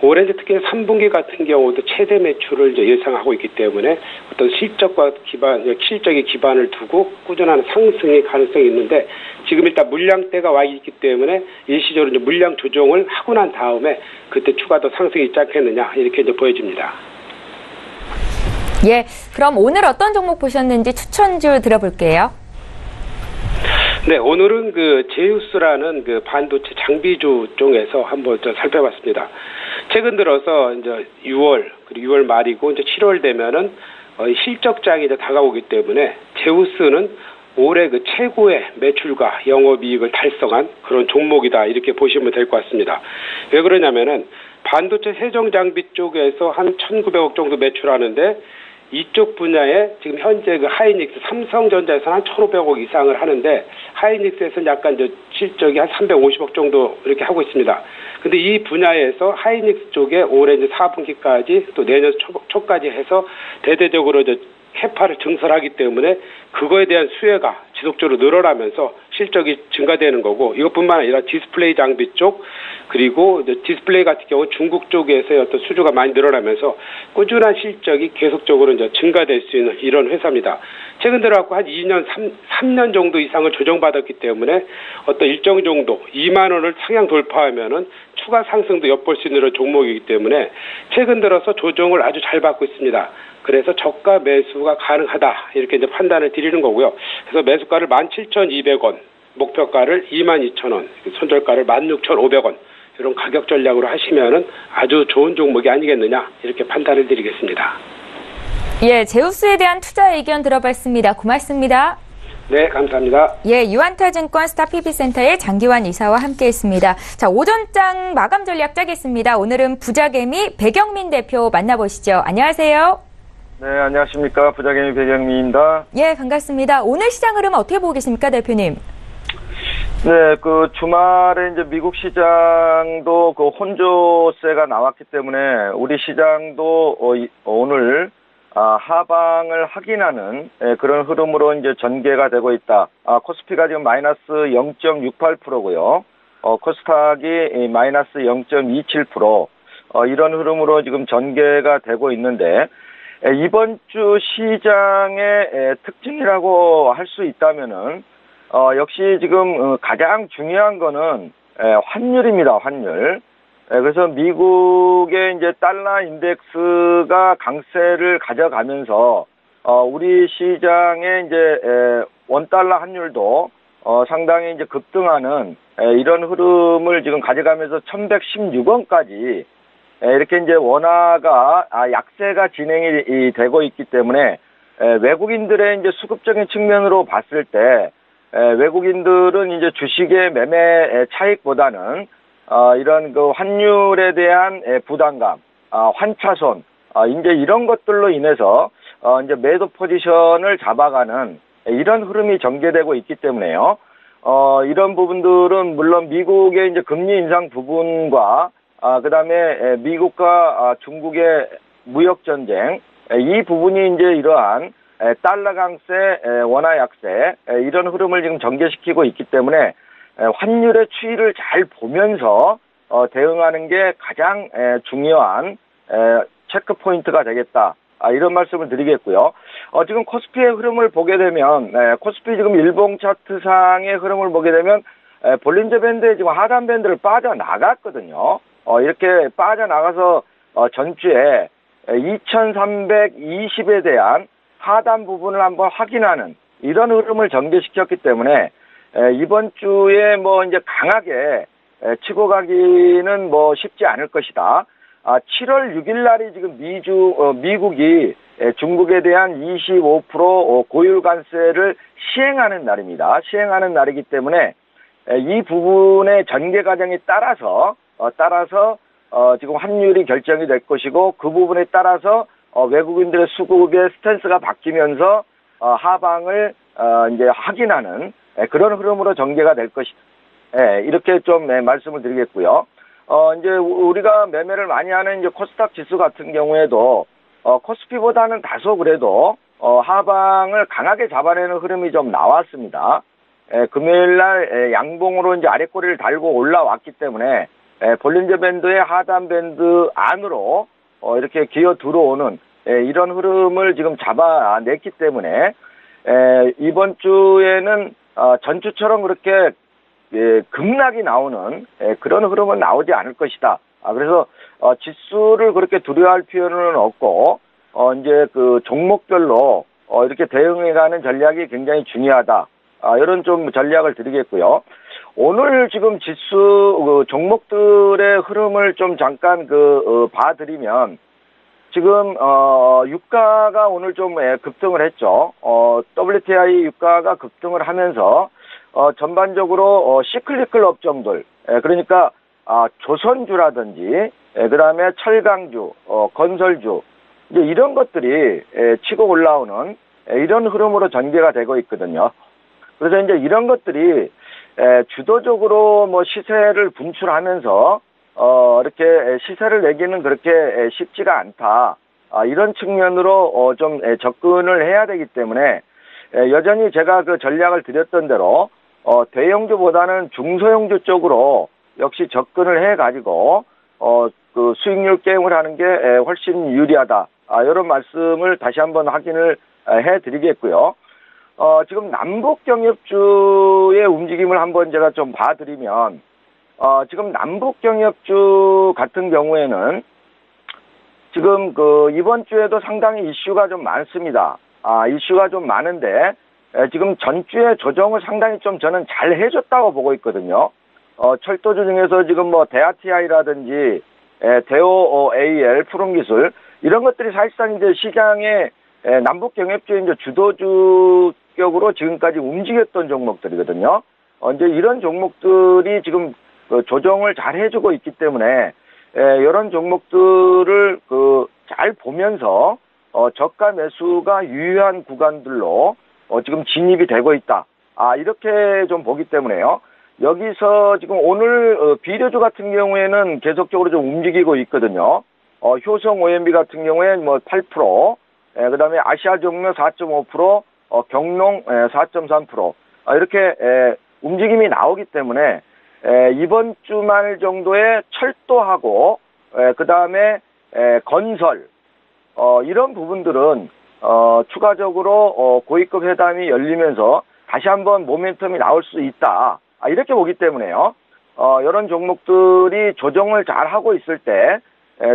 올해 특히 3분기 같은 경우도 최대 매출을 이제 예상하고 있기 때문에 어떤 실적의 기반을 두고 꾸준한 상승의 가능성이 있는데 지금 일단 물량대가 와 있기 때문에 일시적으로 이제 물량 조정을 하고 난 다음에 그때 추가 더 상승이 있지 않겠느냐 이렇게 이제 보여집니다. 예, 그럼 오늘 어떤 종목 보셨는지 추천주 들어볼게요. 네, 오늘은 그 제우스라는 그 반도체 장비주 쪽에서 한번 좀 살펴봤습니다. 최근 들어서 이제 6월 그리고 6월 말이고 이제 7월 되면은 실적장이 이제 다가오기 때문에 제우스는 올해 그 최고의 매출과 영업이익을 달성한 그런 종목이다 이렇게 보시면 될 것 같습니다. 왜 그러냐면은 반도체 세정장비 쪽에서 한 1,900억 정도 매출하는데 이쪽 분야에 지금 현재 그 하이닉스, 삼성전자에서는 한 1,500억 이상을 하는데 하이닉스에서는 약간 이제 실적이 한 350억 정도 이렇게 하고 있습니다. 근데 이 분야에서 하이닉스 쪽에 올해 이제 4분기까지 또 내년 초까지 해서 대대적으로 이제 캐파를 증설하기 때문에 그거에 대한 수혜가 지속적으로 늘어나면서 실적이 증가되는 거고 이것뿐만 아니라 디스플레이 장비 쪽 그리고 이제 디스플레이 같은 경우 중국 쪽에서의 어떤 수주가 많이 늘어나면서 꾸준한 실적이 계속적으로 이제 증가될 수 있는 이런 회사입니다. 최근 들어갖고 한 2년, 3년 정도 이상을 조정받았기 때문에 어떤 일정 정도 2만 원을 상향 돌파하면은 추가 상승도 엿볼 수 있는 이런 종목이기 때문에 최근 들어서 조정을 아주 잘 받고 있습니다. 그래서 저가 매수가 가능하다 이렇게 이제 판단을 드리는 거고요. 그래서 매수가를 17,200원, 목표가를 22,000원, 손절가를 16,500원 이런 가격 전략으로 하시면은 아주 좋은 종목이 아니겠느냐 이렇게 판단을 드리겠습니다. 예, 제우스에 대한 투자 의견 들어봤습니다. 고맙습니다. 네, 감사합니다. 예, 유한타증권 스타PB센터의 장기환 이사와 함께했습니다. 자, 오전장 마감 전략 짜겠습니다. 오늘은 부자개미 배경민 대표 만나보시죠. 안녕하세요. 네, 안녕하십니까. 부자개미 배경민입니다. 예, 반갑습니다. 오늘 시장 흐름 어떻게 보고 계십니까, 대표님? 네, 그 주말에 이제 미국 시장도 그 혼조세가 나왔기 때문에 우리 시장도 오늘 하방을 확인하는 그런 흐름으로 이제 전개가 되고 있다. 코스피가 지금 마이너스 0.68%고요. 코스닥이 마이너스 0.27%. 이런 흐름으로 지금 전개가 되고 있는데, 이번 주 시장의 특징이라고 할 수 있다면은, 역시 지금 가장 중요한 거는 환율입니다, 환율. 그래서 미국의 이제 달러 인덱스가 강세를 가져가면서 우리 시장의 이제 원달러 환율도 상당히 이제 급등하는 이런 흐름을 지금 가져가면서 1,116원까지 이렇게 이제 원화가 약세가 진행이 되고 있기 때문에 외국인들의 이제 수급적인 측면으로 봤을 때 외국인들은 이제 주식의 매매 차익보다는 이런 그 환율에 대한 부담감, 환차손, 이제 이런 것들로 인해서 이제 매도 포지션을 잡아가는 이런 흐름이 전개되고 있기 때문에요. 이런 부분들은 물론 미국의 이제 금리 인상 부분과 그다음에 미국과 중국의 무역 전쟁 이 부분이 이제 이러한 달러 강세, 원화 약세 이런 흐름을 지금 전개시키고 있기 때문에 환율의 추이를 잘 보면서 대응하는 게 가장 중요한 체크 포인트가 되겠다. 이런 말씀을 드리겠고요. 지금 코스피의 흐름을 보게 되면 코스피 지금 일봉 차트상의 흐름을 보게 되면 볼린저 밴드에 지금 하단 밴드를 빠져나갔거든요. 이렇게 빠져나가서 전주에 2320에 대한 하단 부분을 한번 확인하는 이런 흐름을 전개시켰기 때문에 이번 주에 뭐 이제 강하게 치고 가기는 뭐 쉽지 않을 것이다. 7월 6일 날이 지금 미국이 중국에 대한 25% 고율 관세를 시행하는 날입니다. 시행하는 날이기 때문에 이 부분의 전개 과정에 따라서 지금 환율이 결정이 될 것이고 그 부분에 따라서 외국인들의 수급의 스탠스가 바뀌면서 하방을 이제 확인하는 그런 흐름으로 전개가 될 것이다. 이렇게 좀 말씀을 드리겠고요. 이제 우리가 매매를 많이 하는 이제 코스닥 지수 같은 경우에도 코스피보다는 다소 그래도 하방을 강하게 잡아내는 흐름이 좀 나왔습니다. 금요일 날 양봉으로 이제 아랫꼬리를 달고 올라왔기 때문에 볼린저 밴드의 하단 밴드 안으로 이렇게 기어 들어오는 이런 흐름을 지금 잡아냈기 때문에 이번 주에는 전주처럼 그렇게 급락이 나오는 그런 흐름은 나오지 않을 것이다. 그래서 지수를 그렇게 두려워할 필요는 없고 이제 그 종목별로 이렇게 대응해가는 전략이 굉장히 중요하다. 이런 좀 전략을 드리겠고요. 오늘 지금 지수 종목들의 흐름을 좀 잠깐 봐드리면 지금 유가가 오늘 좀 급등을 했죠. WTI 유가가 급등을 하면서 전반적으로 시클리컬 업종들, 그러니까 조선주라든지 그다음에 철강주, 건설주 이제 이런 것들이 치고 올라오는 이런 흐름으로 전개가 되고 있거든요. 그래서 이제 이런 것들이 주도적으로 뭐 시세를 분출하면서 이렇게 시세를 내기는 그렇게 쉽지가 않다. 이런 측면으로 좀 접근을 해야 되기 때문에 여전히 제가 그 전략을 드렸던 대로 대형주보다는 중소형주 쪽으로 역시 접근을 해가지고 그 수익률 게임을 하는 게 훨씬 유리하다. 이런 말씀을 다시 한번 확인을 해드리겠고요. 지금 남북 경협주의 움직임을 한번 제가 좀 봐드리면 지금 남북 경협주 같은 경우에는 지금 이번 주에도 상당히 이슈가 좀 많습니다. 이슈가 좀 많은데 지금 전주에 조정을 상당히 좀 저는 잘 해줬다고 보고 있거든요. 철도주 중에서 지금 뭐 대아TI라든지 대오 AL, 푸른기술 이런 것들이 사실상 이제 시장에 남북 경협주의 이제 주도주격으로 지금까지 움직였던 종목들이거든요. 이제 이런 종목들이 지금 조정을 잘 해주고 있기 때문에 이런 종목들을 잘 보면서 저가 매수가 유효한 구간들로 지금 진입이 되고 있다. 이렇게 좀 보기 때문에요. 여기서 지금 오늘 비료주 같은 경우에는 계속적으로 좀 움직이고 있거든요. 효성 OMB 같은 경우에 뭐 8%, 그다음에 아시아종묘 4.5%, 경농 4.3%, 이렇게 움직임이 나오기 때문에 이번 주말 정도에 철도하고 그다음에 건설 이런 부분들은 추가적으로 고위급 회담이 열리면서 다시 한번 모멘텀이 나올 수 있다. 이렇게 보기 때문에요. 이런 종목들이 조정을 잘 하고 있을 때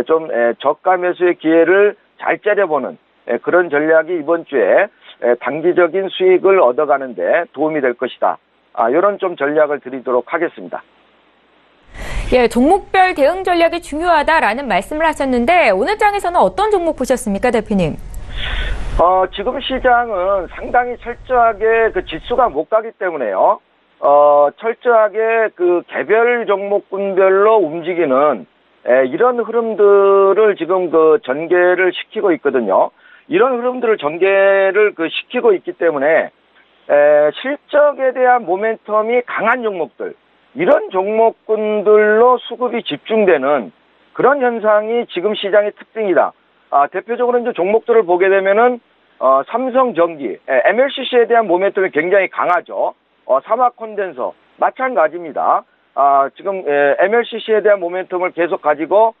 좀 저가 매수의 기회를 잘 째려보는 그런 전략이 이번 주에 단기적인 수익을 얻어가는데 도움이 될 것이다. 이런 좀 전략을 드리도록 하겠습니다. 예, 종목별 대응 전략이 중요하다라는 말씀을 하셨는데 오늘 장에서는 어떤 종목 보셨습니까, 대표님? 지금 시장은 상당히 철저하게 그 지수가 못 가기 때문에요. 철저하게 그 개별 종목군별로 움직이는 이런 흐름들을 지금 전개를 시키고 있거든요. 이런 흐름들을 전개를 시키고 있기 때문에 실적에 대한 모멘텀이 강한 종목들, 이런 종목군들로 수급이 집중되는 그런 현상이 지금 시장의 특징이다. 대표적으로 이제 종목들을 보게 되면은 삼성전기, MLCC에 대한 모멘텀이 굉장히 강하죠. 삼화콘덴서 마찬가지입니다. 지금 MLCC에 대한 모멘텀을 계속 가지고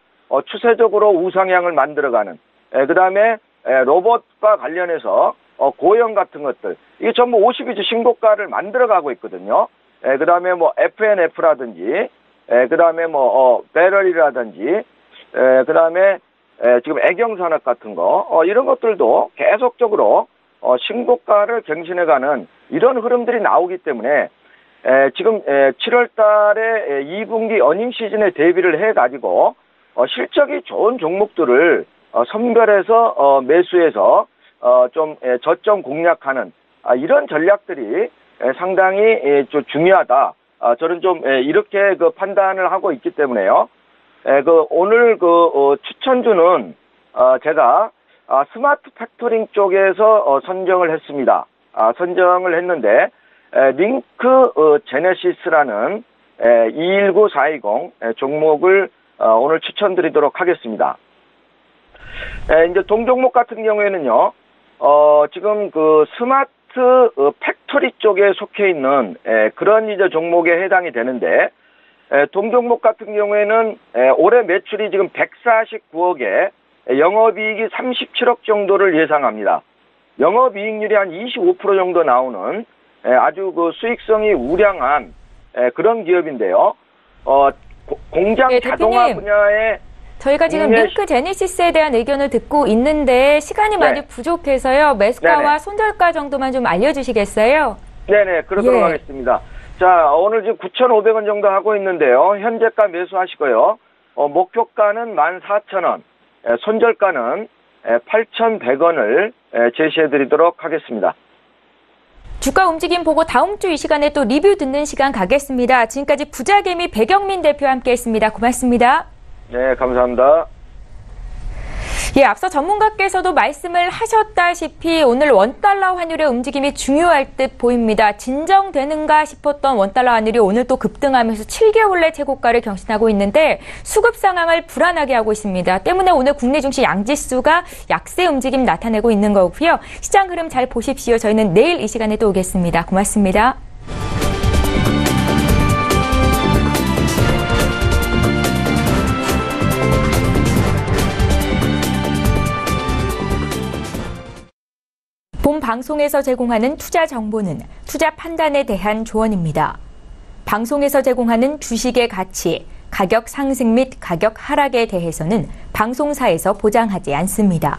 추세적으로 우상향을 만들어가는. 그다음에 로봇과 관련해서 고형 같은 것들, 이게 전부 52주 신고가를 만들어가고 있거든요. 그다음에 뭐 FNF라든지, 그다음에 뭐 배럴이라든지, 그다음에 지금 애경산업 같은 거, 이런 것들도 계속적으로 신고가를 갱신해가는 이런 흐름들이 나오기 때문에 지금 7월 달에 2분기 어닝 시즌에 대비를 해가지고 실적이 좋은 종목들을 선별해서 매수해서 좀 저점 공략하는 이런 전략들이 상당히 좀 중요하다. 저는 좀 이렇게 판단을 하고 있기 때문에요. 오늘 추천주는 제가 스마트 팩토링 쪽에서 선정을 했습니다. 선정을 했는데 링크 제네시스라는 219420 종목을 오늘 추천드리도록 하겠습니다. 이제 동종목 같은 경우에는요, 지금 스마트 팩토리 쪽에 속해 있는 그런 이제 종목에 해당이 되는데, 동종목 같은 경우에는 올해 매출이 지금 149억에 영업이익이 37억 정도를 예상합니다. 영업이익률이 한 25% 정도 나오는 아주 수익성이 우량한 그런 기업인데요. 공장 자동화 분야에 저희가 지금 링크 제네시스에 대한 의견을 듣고 있는데 시간이 많이 부족해서요. 매수가와 손절가 정도만 좀 알려주시겠어요? 네네, 그러도록 하겠습니다. 자, 오늘 지금 9,500원 정도 하고 있는데요. 현재가 매수하시고요. 목표가는 14,000원, 손절가는 8,100원을 제시해드리도록 하겠습니다. 주가 움직임 보고 다음 주 이 시간에 또 리뷰 듣는 시간 가겠습니다. 지금까지 부자개미 백영민 대표와 함께했습니다. 고맙습니다. 네, 감사합니다. 예, 앞서 전문가께서도 말씀을 하셨다시피 오늘 원달러 환율의 움직임이 중요할 듯 보입니다. 진정되는가 싶었던 원달러 환율이 오늘 또 급등하면서 7개월 내 최고가를 경신하고 있는데 수급 상황을 불안하게 하고 있습니다. 때문에 오늘 국내 증시 양지수가 약세 움직임 나타내고 있는 거고요. 시장 흐름 잘 보십시오. 저희는 내일 이 시간에 또 오겠습니다. 고맙습니다. 본 방송에서 제공하는 투자 정보는 투자 판단에 대한 조언입니다. 방송에서 제공하는 주식의 가치, 가격 상승 및 가격 하락에 대해서는 방송사에서 보장하지 않습니다.